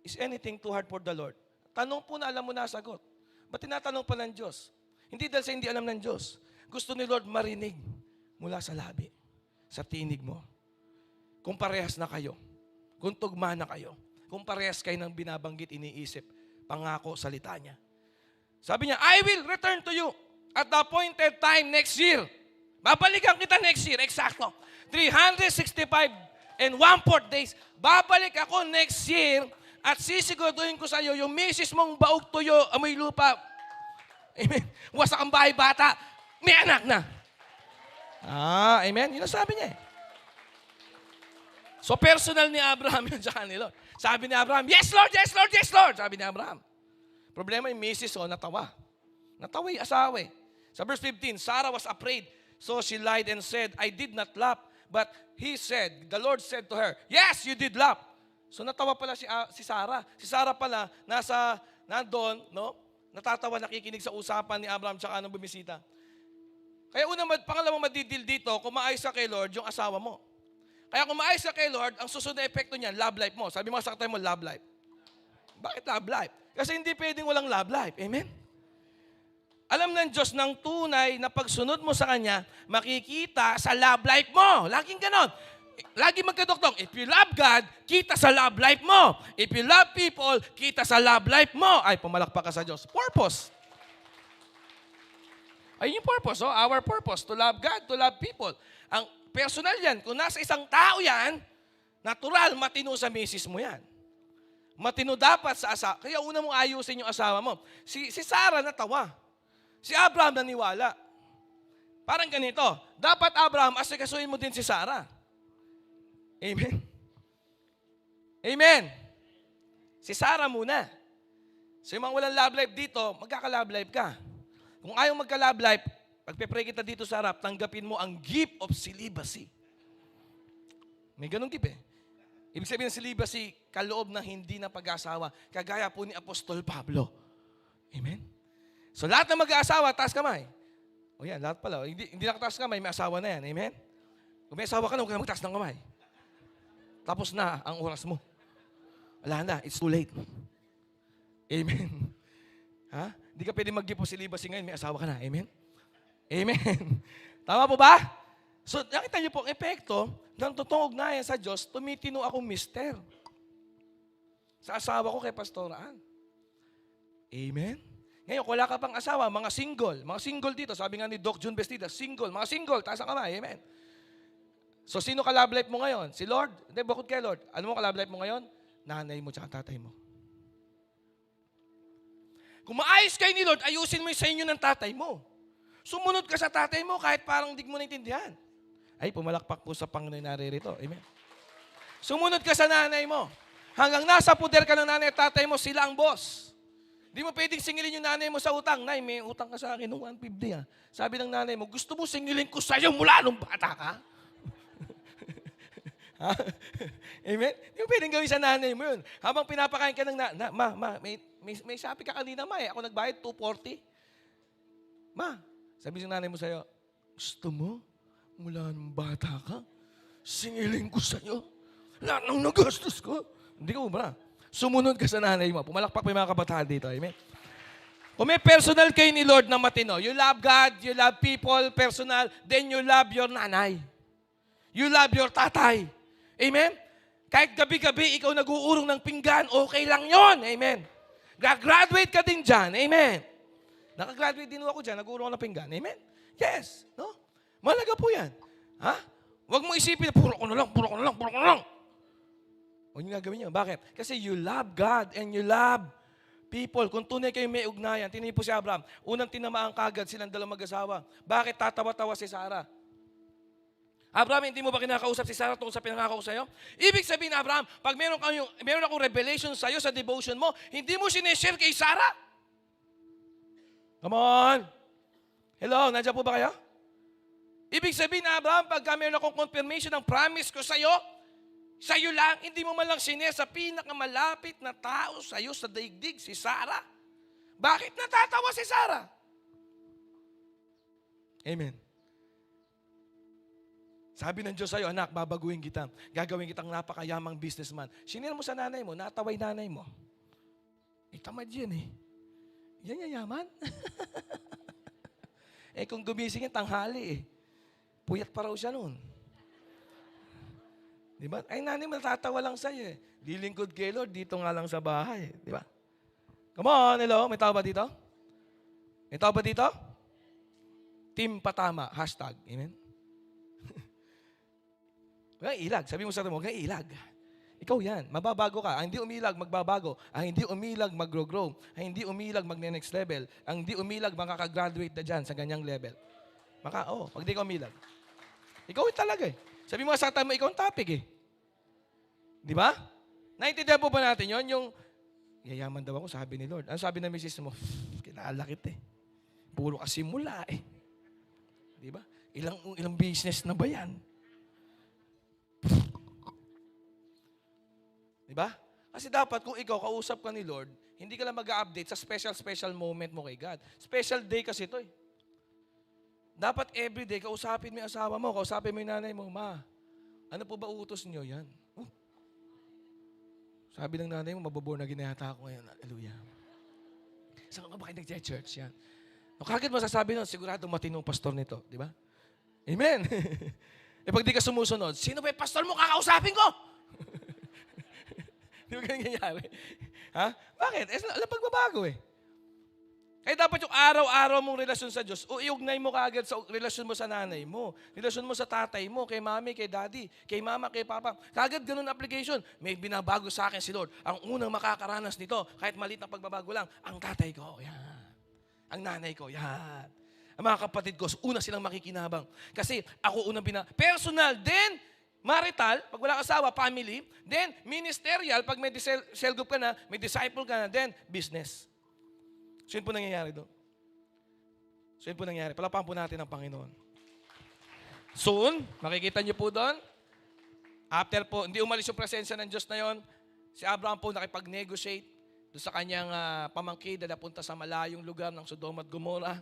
Is anything too hard for the Lord? Tanong po na alam mo na sagot. Ba't tinatanong pa ng Diyos? Hindi dahil sa hindi alam ng Diyos. Gusto ni Lord marinig mula sa labi, sa tinig mo. Kung parehas na kayo, kung tugma na kayo, kung parehas kayo ng binabanggit, iniisip, pangako, salita niya. Sabi niya, I will return to you at the appointed time next year. Babalikan kita next year, eksakto. 365 and 1/4 days. Babalik ako next year at sisiguraduhin ko sa iyo yung misis mong baog tuyo, amoy lupa. Amen. Wasak ang bahay bata, may anak na. Amen. Yun ang sabi niya. So personal ni Abraham yun sa kanila. Sabi ni Abraham, yes Lord, yes Lord, yes Lord. Sabi ni Abraham. Problema yung misis, natawa. Natawa yung asawa. Sa verse 15, Sarah was afraid. So she lied and said, I did not laugh. But the Lord said to her, yes, you did laugh. So natawa pala si Sarah. Si Sarah pala, nandun, no? Natatawa, nakikinig sa usapan ni Abraham tsaka ng bumisita. Kaya pangalawang madidil dito, kung maayos ka kay Lord, yung asawa mo. Kaya kung maayos ka kay Lord, ang susunod na epekto niyan, love life mo. Sabi mo sa katay mo, love life. Bakit love life? Kasi hindi pwedeng walang love life. Amen? Alam ng Diyos ng tunay na pagsunod mo sa Kanya, makikita sa love life mo. Laging ganon. Lagi magkadoktong, if you love God, kita sa love life mo. If you love people, kita sa love life mo. Ay, pumalakpak ka sa Diyos. Purpose. Ayun yung purpose, our purpose, to love God, to love people. Ang personal yan, kung nasa isang tao yan, natural, matino sa misis mo yan. Matino dapat sa asawa. Kaya una mong ayusin yung asawa mo. Si Sarah natawa. Si Abraham naniwala. Parang ganito, dapat Abraham, asikasuhin mo din si Sarah. Amen? Amen? Si Sarah muna. So yung mga walang love life dito, magkaka-love life ka. Kung ayaw magka-love life, pagpe-pray kita dito sa harap, tanggapin mo ang gift of celibacy. May ganun gift eh. Ibig sabihin ng celibacy, kaloob na hindi na pag-asawa, kagaya po ni Apostol Pablo. Amen? So lahat na mag-aasawa, taas kamay. O yan, lahat pala. Hindi nakataas kamay, may asawa na yan. Amen? Kung may asawa ka na, huwag ka magtaas ng kamay. Tapos na ang oras mo. Wala na, it's too late. Amen? Ha? Hindi ka pwede mag-give po celibacy ngayon, may asawa ka na. Amen? Amen? Tama po ba? So, nakita niyo po ang epekto ng totoong ugnayan sa Diyos, tumitino akong mister. Sa asawa ko kay Pastoraan. Amen? Ngayon, kung wala ka pang asawa, mga single dito, sabi nga ni Doc June Bestida, mga single, taas ang kamay, amen. So, sino ka-love life mo ngayon? Si Lord? Hindi, bukod kay Lord. Ano mo ka-love life mo ngayon? Nanay mo tsaka tatay mo. Kung maayos kayo ni Lord, ayusin mo yung sa inyo ng tatay mo. Sumunod ka sa tatay mo kahit parang hindi mo naintindihan. Ay, pumalakpak po sa Panginoon naririto. Amen. Sumunod ka sa nanay mo. Hanggang nasa puder ka ng nanay at tatay mo, sila ang boss. Di mo pwedeng singilin yung nanay mo sa utang. Nay, may utang ka sa akin ng 150. Sabi ng nanay mo, gusto mo singilin ko sa'yo mula nung bata ka? Amen? Di mo pwedeng gawin sa nanay mo yun. Habang pinapakain ka ng may sabi ka kanina, ma, ako nagbayad, 240. Ma, sabi ng nanay mo sa'yo, gusto mo mula nung bata ka? Singilin ko sa'yo. Lahat ng nagastos ko. Hindi ko ba? Sumunod ka sa nanay mo. Pumalakpak pa yung mga kabataan dito. Amen? Kung may personal kayo ni Lord na matino, you love God, you love people, personal, then you love your nanay. You love your tatay. Amen? Kahit gabi-gabi ikaw nag-uurong ng pinggan, okay lang yon. Amen? Graduate ka din dyan. Amen? Nakagraduate din ako dyan, nag-uurong ng pinggan. Amen? Yes. No? Malaga po yan. Ha? Huwag mo isipin na puro ko na lang. Huwag nyo gagawin nyo. Bakit? Kasi you love God and you love people. Kung tunay kayo may ugnayan, tinayin po si Abraham, unang tinamaan kagad silang dalawang mag-asawa. Bakit tatawa-tawa si Sarah? Abraham, hindi mo ba kinakausap si Sarah tungkol sa pinangako sa'yo? Ibig sabihin, Abraham, pag meron akong revelation sa'yo sa devotion mo, hindi mo sineshare kay Sarah. Come on. Hello, nandiyan po ba kayo? Ibig sabihin, Abraham, pagka meron akong confirmation ng promise ko sa'yo lang, hindi mo man lang sineshare sa pinakamalapit na tao sa'yo sa daigdig, si Sarah. Bakit natatawa si Sarah? Amen. Sabi ng Diyos sa'yo, anak, babaguhin kita. Gagawin kitang napakayamang businessman. Sinira mo sa nanay mo, nataway nanay mo. Tamad yan eh. Yan yayaman. Kung gumising yung tanghali eh. Puyat pa raw siya noon. Diba? Nanay mo natatawa lang sa'yo eh. Di lingkod kay Lord, dito nga lang sa bahay. Diba? Come on, hello. May tao ba dito? May tao ba dito? Team Patama. Hashtag. Amen? Huwag kang ilag. Sabi mo sa mo, huwag kang ilag. Ikaw yan. Mababago ka. Ang hindi umilag, magbabago. Ang hindi umilag, mag-grow. Ang hindi umilag, mag-next level. Ang hindi umilag, makakagraduate na dyan sa ganyang level. Pag di ka umilag. Ikaw talaga eh. Sabi mo sa mo, ikaw ang topic eh. Di ba? Naintindihan po ba natin yon? Yung, yayaman daw ako, sabi ni Lord. Ano sabi ng misis mo? Kilala kita eh. Puro kasi mula eh. Di ba? Ilang business na ba yan? Diba? Kasi dapat kung ikaw kausap ka ni Lord, hindi ka lang mag-update sa special moment mo kay God. Special day kasi ito eh. Dapat everyday, kausapin mo yung asawa mo, kausapin mo yung nanay mo, ma, ano po ba utos niyo yan? Sabi ng nanay mo, mababorn na ginayata ako ngayon. Hallelujah. Saan ka ba kayo nag-church yan? Kagad mo sasabi nun, sigurado matinong pastor nito. Di ba? Amen. Pag di ka sumusunod, sino ba yung pastor mo kakausapin ko? Di ba ganyan nangyayari? Ha? Bakit? Alam pagbabago eh. Kaya dapat yung araw-araw mong relasyon sa Diyos, iugnay mo kaagad sa relasyon mo sa nanay mo, relasyon mo sa tatay mo, kay mami, kay daddy, kay mama, kay papa. Kaagad ganun application. May binabago sa akin si Lord. Ang unang makakaranas nito, kahit maliit na pagbabago lang, ang tatay ko, yan. Ang nanay ko, yan. Ang mga kapatid ko, una silang makikinabang. Kasi ako unang personal, then marital, pag wala asawa, family, then ministerial, pag may cell group ka na, may disciple ka na, then business. So yun po nangyayari doon. So yun po nangyayari. Palapakan po natin ang Panginoon. Soon, makikita niyo po doon, after po, hindi umalis yung presensya ng Diyos na yon, si Abraham po nakipag-negotiate doon sa kanyang pamangkin na napunta sa malayong lugar ng Sodom at Gomorrah.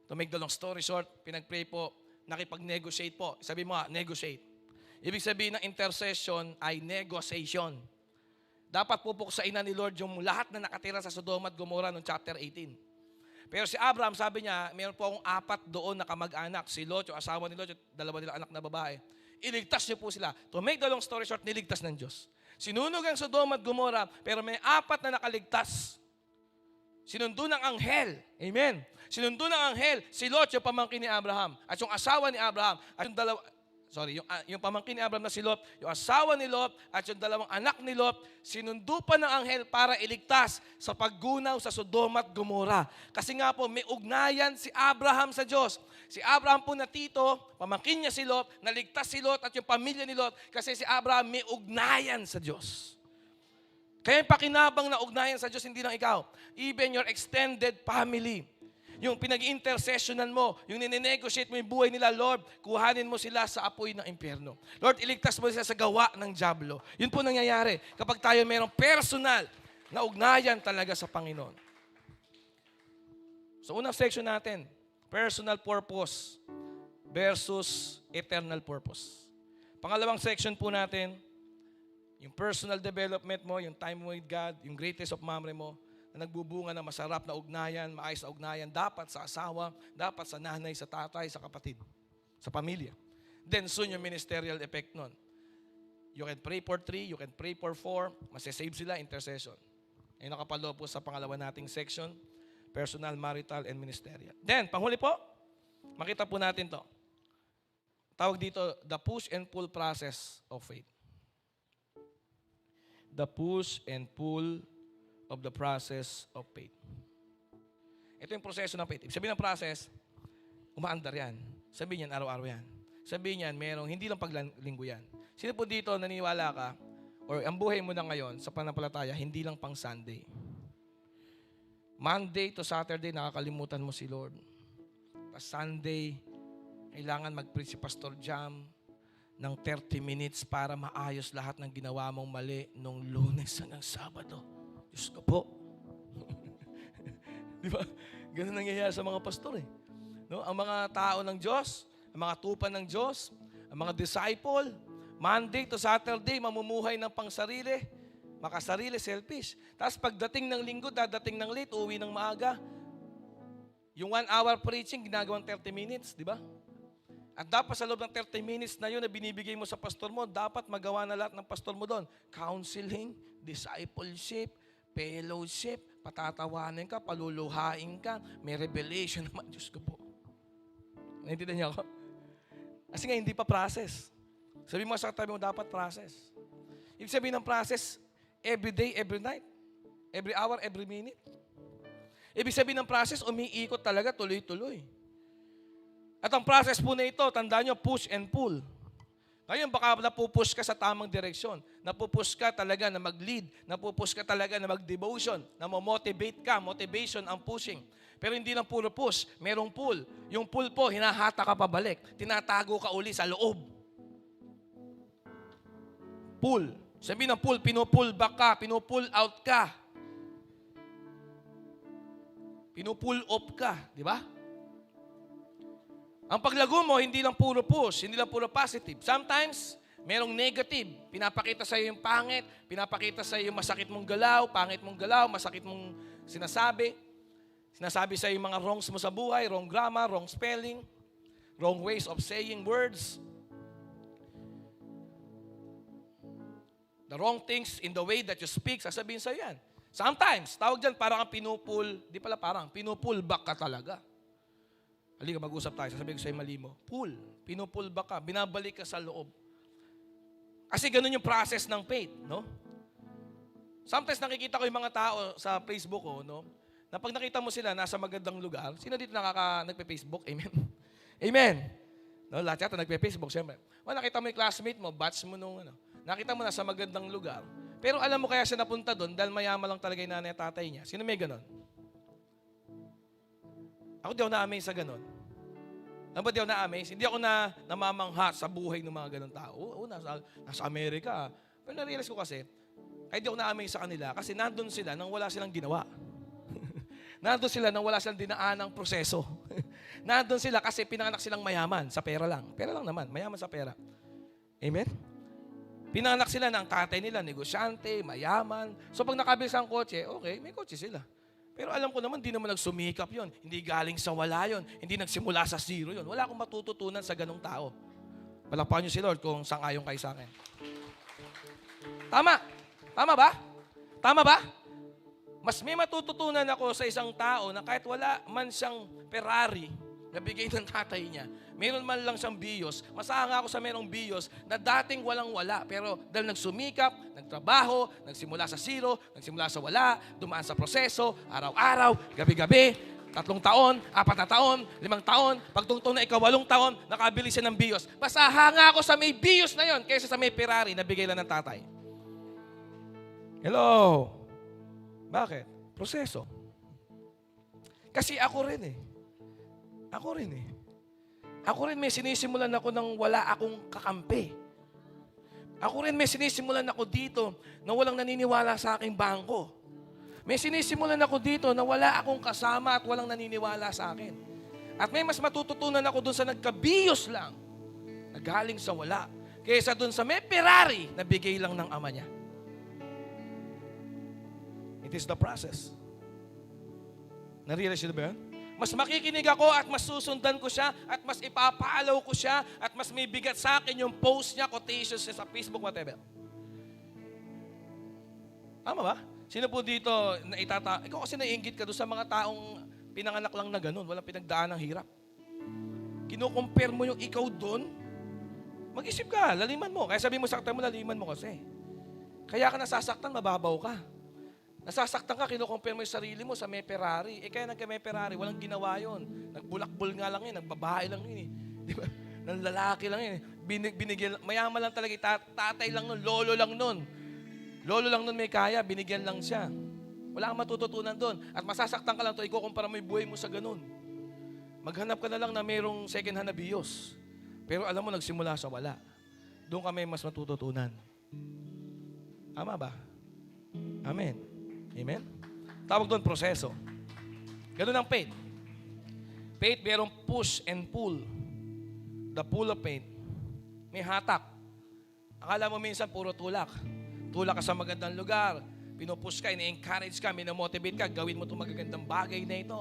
To make the long story short, pinag-pray po, nakipag-negotiate po. Sabi mo negotiate. Ibig sabihin ng intercession ay negotiation. Dapat pupuksain na ni Lord yung lahat na nakatira sa Sodom at Gomorrah noong chapter 18. Pero si Abraham, sabi niya, mayroon po akong 4 doon na kamag-anak. Si Lot, yung asawa ni Lot, yung 2 nilang anak na babae. Iligtas niyo po sila. To make the long story short, niligtas ng Diyos. Sinunog ang Sodom at Gomorrah, pero may 4 na nakaligtas. Sinundo ng anghel. Amen. Sinundo ng anghel si Lot, yung pamangkin ni Abraham, at yung asawa ni Abraham, at yung pamangkin ni Abraham na si Lot, yung asawa ni Lot, at yung 2 anak ni Lot, sinundo pa ng anghel para iligtas sa paggunaw sa Sodom at Gomorrah. Kasi nga po, may ugnayan si Abraham sa Diyos. Si Abraham po na tito, pamangkin niya si Lot, naligtas si Lot at yung pamilya ni Lot, kasi si Abraham may ugnayan sa Diyos. Kaya yung pakinabang na ugnayan sa Diyos, hindi lang ikaw, even your extended family. Yung pinag-intercessionan mo, yung nine-negotiate mo yung buhay nila, Lord, kuhanin mo sila sa apoy ng impyerno. Lord, iligtas mo sila sa gawa ng dyablo. Yun po nangyayari kapag tayo mayroong personal na ugnayan talaga sa Panginoon. So, unang section natin, personal purpose versus eternal purpose. Pangalawang section po natin, yung personal development mo, yung time with God, yung greatest of memory mo, na nagbubunga ng masarap na ugnayan, maayos na ugnayan, dapat sa asawa, dapat sa nanay, sa tatay, sa kapatid, sa pamilya. then soon yung ministerial effect nun. You can pray for 3, you can pray for 4, masasave sila, intercession. Ay nakapalo po sa pangalawa nating section, personal, marital, and ministerial. Then, panghuli po, makita po natin to. Tawag dito, the push and pull process of faith. The push and pull of the process of faith. Ito yung proseso ng faith. Sabihin ng process, umaandar yan. Sabihin yan, araw-araw yan. Sabihin yan, merong, hindi lang paglinggo yan. Sino po dito naniniwala ka, or ang buhay mo na ngayon sa pananampalataya, hindi lang pang Sunday. Monday to Saturday, nakakalimutan mo si Lord. Tapos Sunday, kailangan mag-preach si Pastor Jam ng 30 minutes para maayos lahat ng ginawa mong mali nung Lunes hanggang Sabado. Diyos ko po. Di ba? Ganun nangyayari sa mga pastor eh. No? Ang mga tao ng Diyos, ang mga tupan ng Diyos, ang mga disciple, Monday to Saturday, mamumuhay ng pangsarili, makasarili, selfish. Tapos pagdating ng linggo, dadating ng late, uwi ng maaga. Yung 1 hour preaching, ginagawang 30 minutes, di ba? At dapat sa loob ng 30 minutes na yun na binibigay mo sa pastor mo, dapat magawa na lahat ng pastor mo doon. Counseling, discipleship, fellowship, patatawanin ka, paluluhain ka, may revelation naman. Diyos ko po. Naintindihan niyo ako? Kasi nga hindi pa process. Sabi mo sa katabi mo, dapat process. Ibig sabihin ng process, every day, every night. Every hour, every minute. Ibig sabihin ng process, umiikot talaga, tuloy-tuloy. At ang process po na ito, tandaan nyo, push and pull. Ngayon, baka napupush ka sa tamang direksyon. Napupush ka talaga na mag-lead. Napupush ka talaga na mag-devotion. Na motivate ka. Motivation ang pushing. Pero hindi lang puro push, merong pull. Yung pull po, hinahata ka pabalik. Tinatago ka uli sa loob. Pull. Sabi ng pull, pinupull back ka, pinupull out ka. Pinupull off ka, di ba? Ang paglago mo, hindi lang puro push, hindi lang puro positive. Sometimes, merong negative. Pinapakita sa iyo yung pangit, pinapakita sa iyo yung masakit mong galaw, pangit mong galaw, masakit mong sinasabi. Sinasabi sa iyo yung mga wrongs mo sa buhay, wrong grammar, wrong spelling, wrong ways of saying words. The wrong things in the way that you speak, sasabihin sa iyo yan. Sometimes, tawag dyan, parang pinupul, di pala parang, pinupul back ka talaga. Halika, mag-usap tayo, sasabihin ko sa iyo mali mo. Pull, pinupul back ka, binabalik ka sa loob. Kasi ganun yung process ng faith, no? Sometimes nakikita ko yung mga tao sa Facebook ko, no? Na pag nakita mo sila nasa magandang lugar, sino dito nagpe-Facebook? Amen. Amen. No, lahat yata nagpe-Facebook, siyempre. O nakita mo yung classmate mo, batch mo nung ano. Nakita mo nasa magandang lugar. Pero alam mo kaya siya napunta doon dahil mayaman lang talaga yung nanay at tatay niya. Sino may ganon? Ako di ako na-amaze sa ganon. Ano ba di ako na-amaze? Hindi ako namamangha sa buhay ng mga ganon tao. Oo, nasa Amerika. Pero na-realize ko kasi, kahit di ako na-amaze sa kanila kasi nandun sila nang wala silang ginawa. Nandun sila nang wala silang dinaanang proseso. Nandun sila kasi pinanganak silang mayaman sa pera lang. Pera lang naman, mayaman sa pera. Amen? Pinanganak sila ng tatay nila, negosyante, mayaman. So pag nakabili sa kotse, okay, may kotse sila. Pero alam ko naman, di naman nagsumikap yon. Hindi galing sa wala yon. Hindi nagsimula sa zero yon. Wala akong matututunan sa ganong tao. Palakpakan niyo si Lord kung sang-ayon kayo sa akin. Tama. Tama ba? Tama ba? Mas may matututunan ako sa isang tao na kahit wala man siyang Ferrari na bigay ng tatay niya, meron man lang siyang biyos, masahanga ako sa merong biyos na dating walang-wala. Pero dahil nagsumikap, nagtrabaho, nagsimula sa zero, nagsimula sa wala, dumaan sa proseso, araw-araw, gabi-gabi, 3 taon, 4 na taon, 5 taon, pagtungtong na ika-8 taon, nakabili siya ng biyos. Masahanga ako sa may biyos na yon kaysa sa may Ferrari na bigay lang ng tatay. Hello? Bakit? Proseso. Kasi ako rin eh. Ako rin may sinisimulan ako nang wala akong kakampi. Ako rin may sinisimulan ako dito na walang naniniwala sa aking bangko. May sinisimulan ako dito na wala akong kasama at walang naniniwala sa akin. At may mas matututunan ako dun sa nagkabiyos lang na galing sa wala kaysa dun sa may Ferrari na bigay lang ng ama niya. It is the process. Na-realize nyo ba yan? Mas makikinig ako at mas susundan ko siya at mas ipapaalaw ko siya at mas may bigat sa akin yung post niya, quotations niya sa Facebook, whatever. Tama ba? Sino po dito na ikaw kasi naiinggit ka doon sa mga taong pinanganak lang na ganun, walang pinagdaan ng hirap. Kino-compare mo yung ikaw doon, mag-isip ka, laliman mo. Kaya sabi mo, saktan mo, laliman mo kasi. Kaya ka nasasaktan, mababaw ka. Nasasaktan ka, kino-compare mo yung sarili mo sa may Ferrari. Kaya nagka-may Ferrari, walang ginawa yun. Nagbulakbol nga lang yun, nagbabae lang yun eh. Di ba? Nang lalaki lang yun eh. Binigyan, mayaman lang talaga, tatay lang nun, lolo lang nun. Lolo lang nun may kaya, binigyan lang siya. Wala kang matututunan doon. At masasaktan ka lang to, ikukumpara mo yung buhay mo sa ganun. Maghanap ka na lang na mayroong second hand na bios. Pero alam mo, nagsimula sa wala. Doon ka may mas matututunan. Tama ba? Amen. Amen? Tawag doon, proseso. Ganun ang faith. Faith, mayroong push and pull. The pull of faith. May hatak. Akala mo minsan puro tulak. Tulak ka sa magandang lugar. Pinupush ka, ina-encourage ka, minamotivate ka, gawin mo itong magagandang bagay na ito.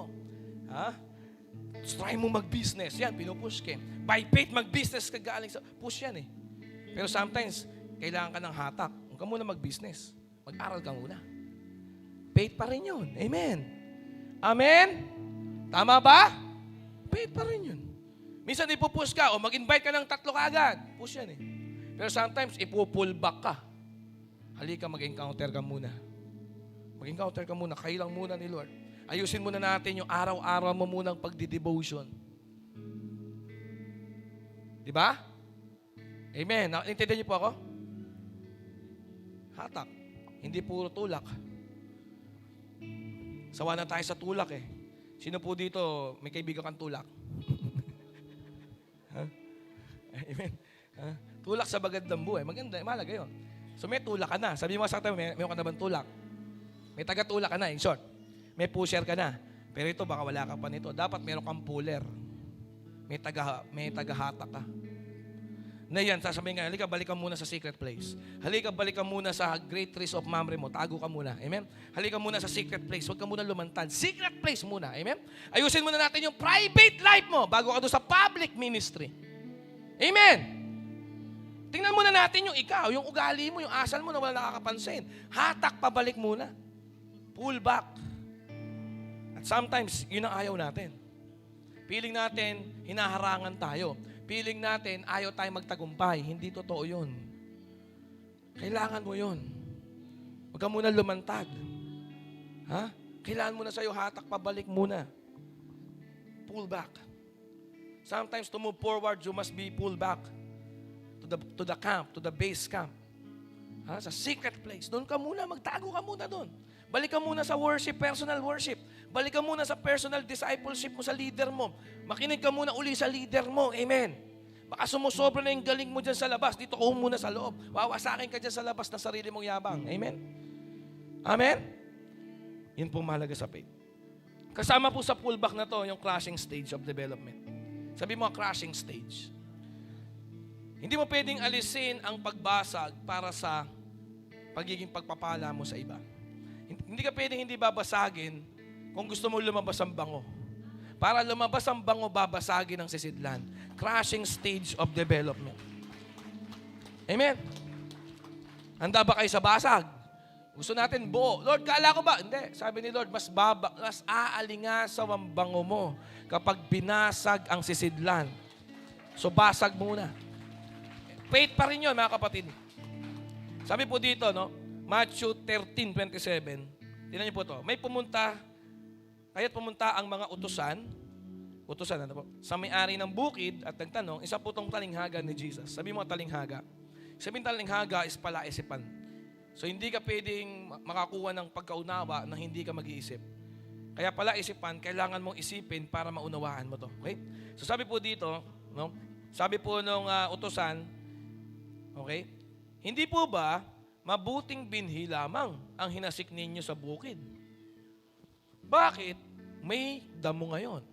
Ha? Try mo mag-business. Yan, pinupush ka. By faith, mag-business ka galing sa... Push yan eh. Pero sometimes, kailangan ka ng hatak. Huwag ka muna mag-business. Mag-aral ka muna. Faith pa rin yun. Amen. Amen? Tama ba? Faith pa rin yun. Minsan ipupush ka o mag-invite ka ng 3 kaagad. Push yan eh. Pero sometimes, ipupull back ka. Halika, mag-encounter ka muna. Mag-encounter ka muna. Kailang muna ni Lord. Ayusin muna natin yung araw-araw mo munang pagdi-devotion. Di ba? Amen. Naintindihan niyo po ako? Hatak. Hindi puro tulak. Sawa na tayo sa tulak eh. Sino po dito may kaibigan kang tulak? Amen. Tulak sa bagandang buhay. Maganda, malaga yun. So may tulak ka na. Sabi mo sa akin, mayroon ka na bang tulak? May taga-tulak ka na, in short. May pusher ka na. Pero ito, baka wala ka pa nito. Dapat meron kang puller. May tagahatak ka. Na yan, sasabihin nga, halika, balik ka muna sa secret place. Halika, balik ka muna sa great trees of Mamre mo. Tago ka muna. Amen? Halika muna sa secret place. Huwag ka muna lumantad. Secret place muna. Amen? Ayusin muna natin yung private life mo bago ka doon sa public ministry. Amen? Tingnan muna natin yung ikaw, yung ugali mo, yung asal mo na wala nakakapansin. Hatak, pabalik muna. Pull back. At sometimes, yun ang ayaw natin. Feeling natin, hinaharangan tayo. Feeling natin, ayaw tayo magtagumpay. Hindi totoo yun. Kailangan mo yun. Huwag ka muna lumantad. Ha? Kailangan mo na sa'yo hatak, pabalik muna. Pull back. Sometimes to move forward, you must be pulled back to the camp, to the base camp. Ha? Sa secret place. Doon ka muna, magtago ka muna doon. Balik ka muna sa worship, personal worship. Balik ka muna sa personal discipleship mo sa leader mo. Makinig ka muna uli sa leader mo. Amen. Baka sumusobra na yung galing mo dyan sa labas. Dito ka muna sa loob. Wawasakin ka dyan sa labas na sarili mong yabang. Amen. Amen. Yun po mahalaga sa faith. Kasama po sa pullback na to, yung crashing stage of development. Sabi mo, crashing stage. Hindi mo pwedeng alisin ang pagbasag para sa pagiging pagpapala mo sa iba. Hindi ka pwedeng hindi babasagin kung gusto mo lumabas ang bango. Para lumabas ang bango, babasagin ang sisidlan. Crashing stage of development. Amen? Handa ba kayo sa basag? Gusto natin buo. Lord, kala ko ba? Hindi. Sabi ni Lord, mas aalingasaw ang bango mo kapag binasag ang sisidlan. So, basag muna. Faith pa rin yun, mga kapatid. Sabi po dito, no? Matthew 13:27. Tingnan niyo po to. May pumunta, kaya't pumunta ang mga utusan, ano po, sa may-ari ng bukid at nagtanong, isa po itong talinghaga ni Jesus. Sabi mo talinghaga. Sabi talinghaga is palaisipan. So hindi ka pwedeng makakuha ng pagkaunawa na hindi ka mag-iisip. Kaya palaisipan, kailangan mong isipin para maunawaan mo to. Okay? So sabi po dito, no? Sabi po nung utusan, okay? Hindi po ba mabuting binhi lamang ang hinasik ninyo sa bukid? Bakit? May damo ngayon.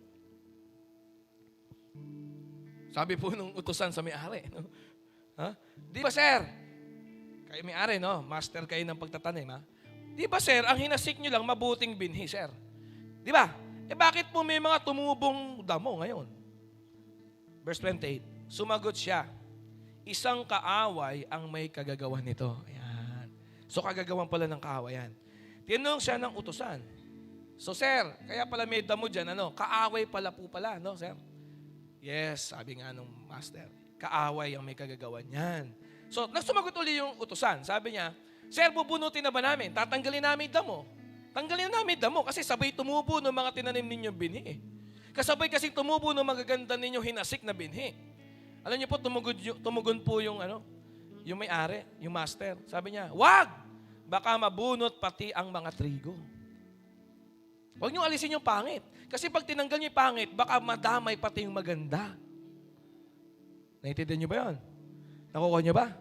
Sabi po nung utusan sa may-ari. No? Ha? Di ba, sir? Kayo may-ari, no? Master kayo ng pagtatanim, ha? Di ba, sir, ang hinasik nyo lang mabuting binhi, sir? Di ba? Bakit po may mga tumubong damo ngayon? Verse 28, sumagot siya, isang kaaway ang may kagagawan nito. Ayan. So kagagawan pala ng kaaway yan. Tinanong siya ng utusan. So sir, kaya pala may damo dyan, kaaway pala po pala, no sir? Yes, sabi nga nung master, kaaway ang may kagagawan yan. So nagsumagot uli yung utusan. Sabi niya, sir, bubunutin na ba namin? Tatanggalin namin damo. Tanggalin namin damo kasi sabay tumubo ng mga tinanim ninyong binhi. Kasabay kasing tumubo ng magaganda ninyong hinasik na binhi. Alam niyo po, tumugon po yung yung may-ari, yung master. Sabi niya, wag! Baka mabunot pati ang mga trigo. Huwag niyo alisin yung pangit. Kasi pag tinanggal niyo yung pangit, baka madamay pati yung maganda. Naintindihan niyo ba yun? Nakukuha niyo ba?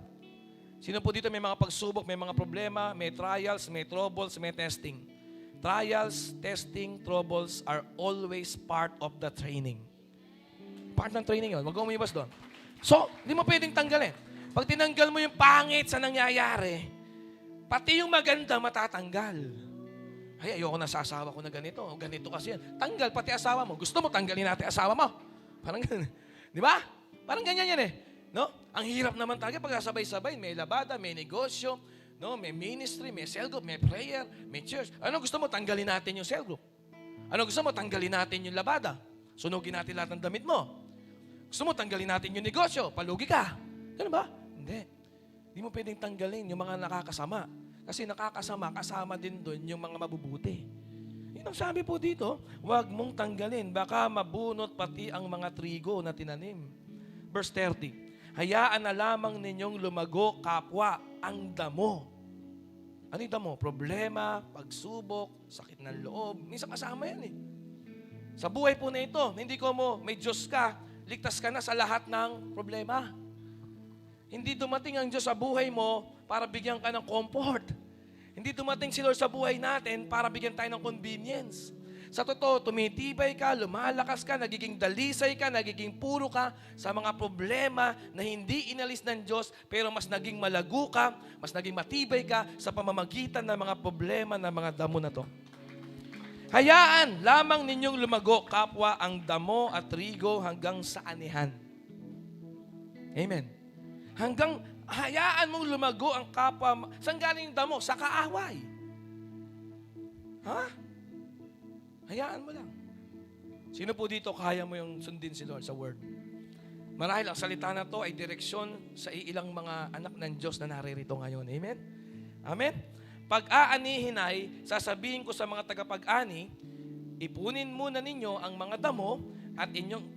Sino po dito may mga pagsubok, may mga problema, may trials, may troubles, may testing? Trials, testing, troubles are always part of the training. Part ng training yun. Huwag kang umibas doon. So, hindi mo pwedeng tanggalin. Pag tinanggal mo yung pangit sa nangyayari, pati yung maganda matatanggal. Ay, ayoko na sa asawa ko na ganito. O ganito kasi yan. Tanggal pati asawa mo. Gusto mo tanggalin natin asawa mo. Parang ganyan. Di ba? Parang ganyan yan eh. No? Ang hirap naman talaga pag sabay-sabay. May labada, may negosyo, no? May ministry, may cell group, may prayer, may church. Ano gusto mo? Tanggalin natin yung cell group. Ano gusto mo? Tanggalin natin yung labada. Sunugin natin lahat ng damit mo. Gusto mo, tanggalin natin yung negosyo. Palugi ka. Ganun ba? Hindi. Hindi mo pwedeng tanggalin yung mga nakakasama. Kasi nakakasama, kasama din doon yung mga mabubuti. Yun ang sabi po dito, huwag mong tanggalin. Baka mabunot pati ang mga trigo na tinanim. Verse 30, hayaan na lamang ninyong lumago kapwa ang damo. Ano yung damo? Problema, pagsubok, sakit ng loob. Minsan kasama yan eh. Sa buhay po na ito, hindi ko mo, may Diyos ka, ligtas ka na sa lahat ng problema. Hindi dumating ang Diyos sa buhay mo para bigyan ka ng comfort. Hindi dumating si Lord sa buhay natin para bigyan tayo ng convenience. Sa totoo, tumitibay ka, lumalakas ka, nagiging dalisay ka, nagiging puro ka sa mga problema na hindi inalis ng Diyos, pero mas naging malago ka, mas naging matibay ka sa pamamagitan ng mga problema ng mga damo na to. Hayaan lamang ninyong lumago kapwa ang damo at trigo hanggang sa anihan. Amen. Hayaan mong lumago ang kapwa. Saan galing yung damo? Sa kaaway. Ha? Hayaan mo lang. Sino po dito kaya mo yung sundin si Lord sa Word? Marahil ang salita na to ay direksyon sa ilang mga anak ng Diyos na naririto ngayon. Amen? Amen? Pag-aanihin ay, sasabihin ko sa mga tagapag-ani, ipunin muna ninyo ang mga damo at inyong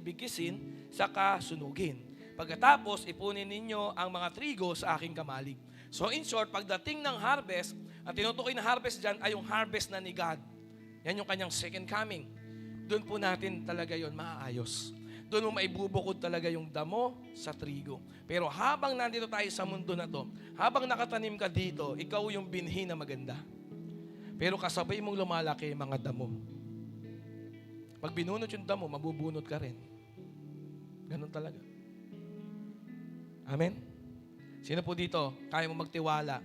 bigisin, saka sunugin. Pagkatapos, ipunin ninyo ang mga trigo sa aking kamalig. So in short, pagdating ng harvest, ang tinutukoy na harvest dyan ay yung harvest na ni God. Yan yung kanyang second coming. Doon po natin talaga yon maaayos. Doon mo maibubukod talaga yung damo sa trigo. Pero habang nandito tayo sa mundo na to, habang nakatanim ka dito, ikaw yung binhi na maganda. Pero kasabay mong lumalaki mga damo. Pag binunot yung damo, mabubunot ka rin. Ganun talaga. Amen? Sino po dito, kaya mo magtiwala?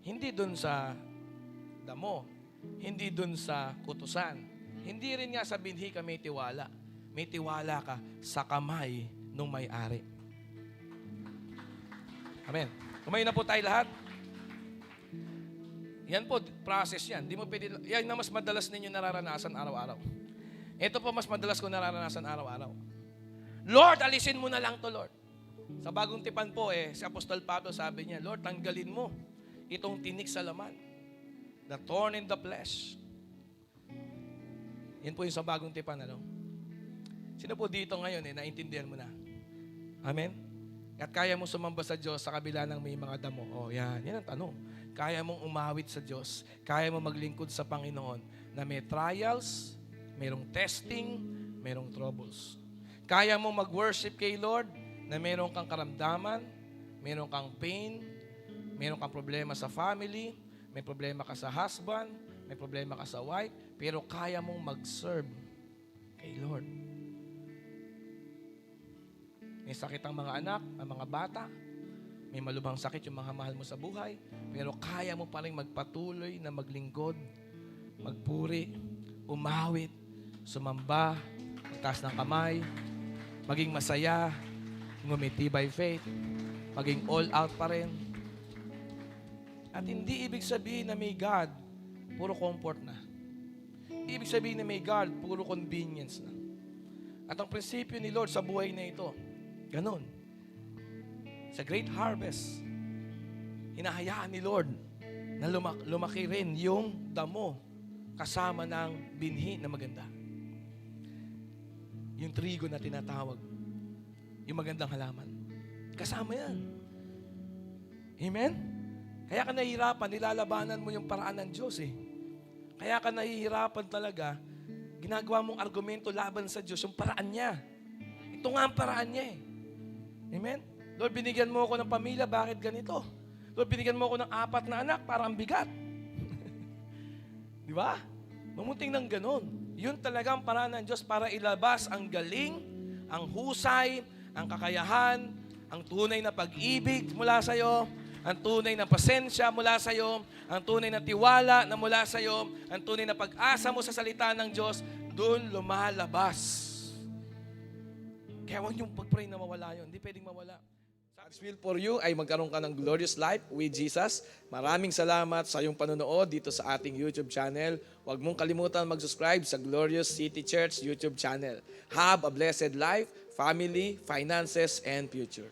Hindi dun sa damo, hindi dun sa kutusan, hindi rin nga sa binhi ka may tiwala. May tiwala ka sa kamay ng may-ari. Amen. Kumain na po tayo lahat. Yan po, process yan. Di mo pwede, yan na mas madalas ninyo nararanasan araw-araw. Ito po mas madalas ko nararanasan araw-araw. Lord, alisin mo na lang to, Lord. Sa bagong tipan po, si Apostol Pablo sabi niya, Lord, tanggalin mo itong tinik sa laman. The thorn in the flesh. Yan po yung sa bagong tipan, Sino po dito ngayon, naintindihan mo na? Amen? At kaya mong sumamba sa Diyos sa kabila ng may mga damo. Yan ang tanong. Kaya mong umawit sa Diyos. Kaya mong maglingkod sa Panginoon na may trials, mayroong testing, mayroong troubles. Kaya mong mag-worship kay Lord na mayroong kang karamdaman, mayroong kang pain, mayroong kang problema sa family, may problema ka sa husband, may problema ka sa wife, pero kaya mong mag-serve kay Lord. May sakit ang mga anak, ang mga bata. May malubhang sakit yung mga mahal mo sa buhay. Pero kaya mo pa rin magpatuloy na maglingkod magpuri, umawit, sumamba, magtaas ng kamay, maging masaya, ngumiti by faith, maging all out pa rin. At hindi ibig sabihin na may God, puro comfort na. Hindi ibig sabihin na may God, puro convenience na. At ang prinsipyo ni Lord sa buhay na ito, ganun. Sa great harvest, hinahayaan ni Lord na lumaki rin yung damo kasama ng binhi na maganda. Yung trigo na tinatawag, yung magandang halaman. Kasama yan. Amen? Kaya ka nahihirapan, nilalabanan mo yung paraan ng Diyos eh. Kaya ka nahihirapan talaga, ginagawa mong argumento laban sa Diyos, yung paraan niya. Ito nga ang paraan niya eh. Amen? Lord, binigyan mo ako ng pamilya, bakit ganito? Lord, binigyan mo ako ng 4 na anak, parang bigat. Di ba? Mamunting ng ganun. Yun talaga ang paraan ng Diyos para ilabas ang galing, ang husay, ang kakayahan, ang tunay na pag-ibig mula sa iyo, ang tunay na pasensya mula sa iyo, ang tunay na tiwala na mula sa iyo, ang tunay na pag-asa mo sa salita ng Diyos, doon lumalabas. Kaya huwag niyong pag-pray na mawala yun. Hindi pwedeng mawala. God's will for you ay magkaroon ka ng glorious life with Jesus. Maraming salamat sa iyong panonood dito sa ating YouTube channel. Huwag mong kalimutan mag-subscribe sa Glorious City Church YouTube channel. Have a blessed life, family, finances, and future.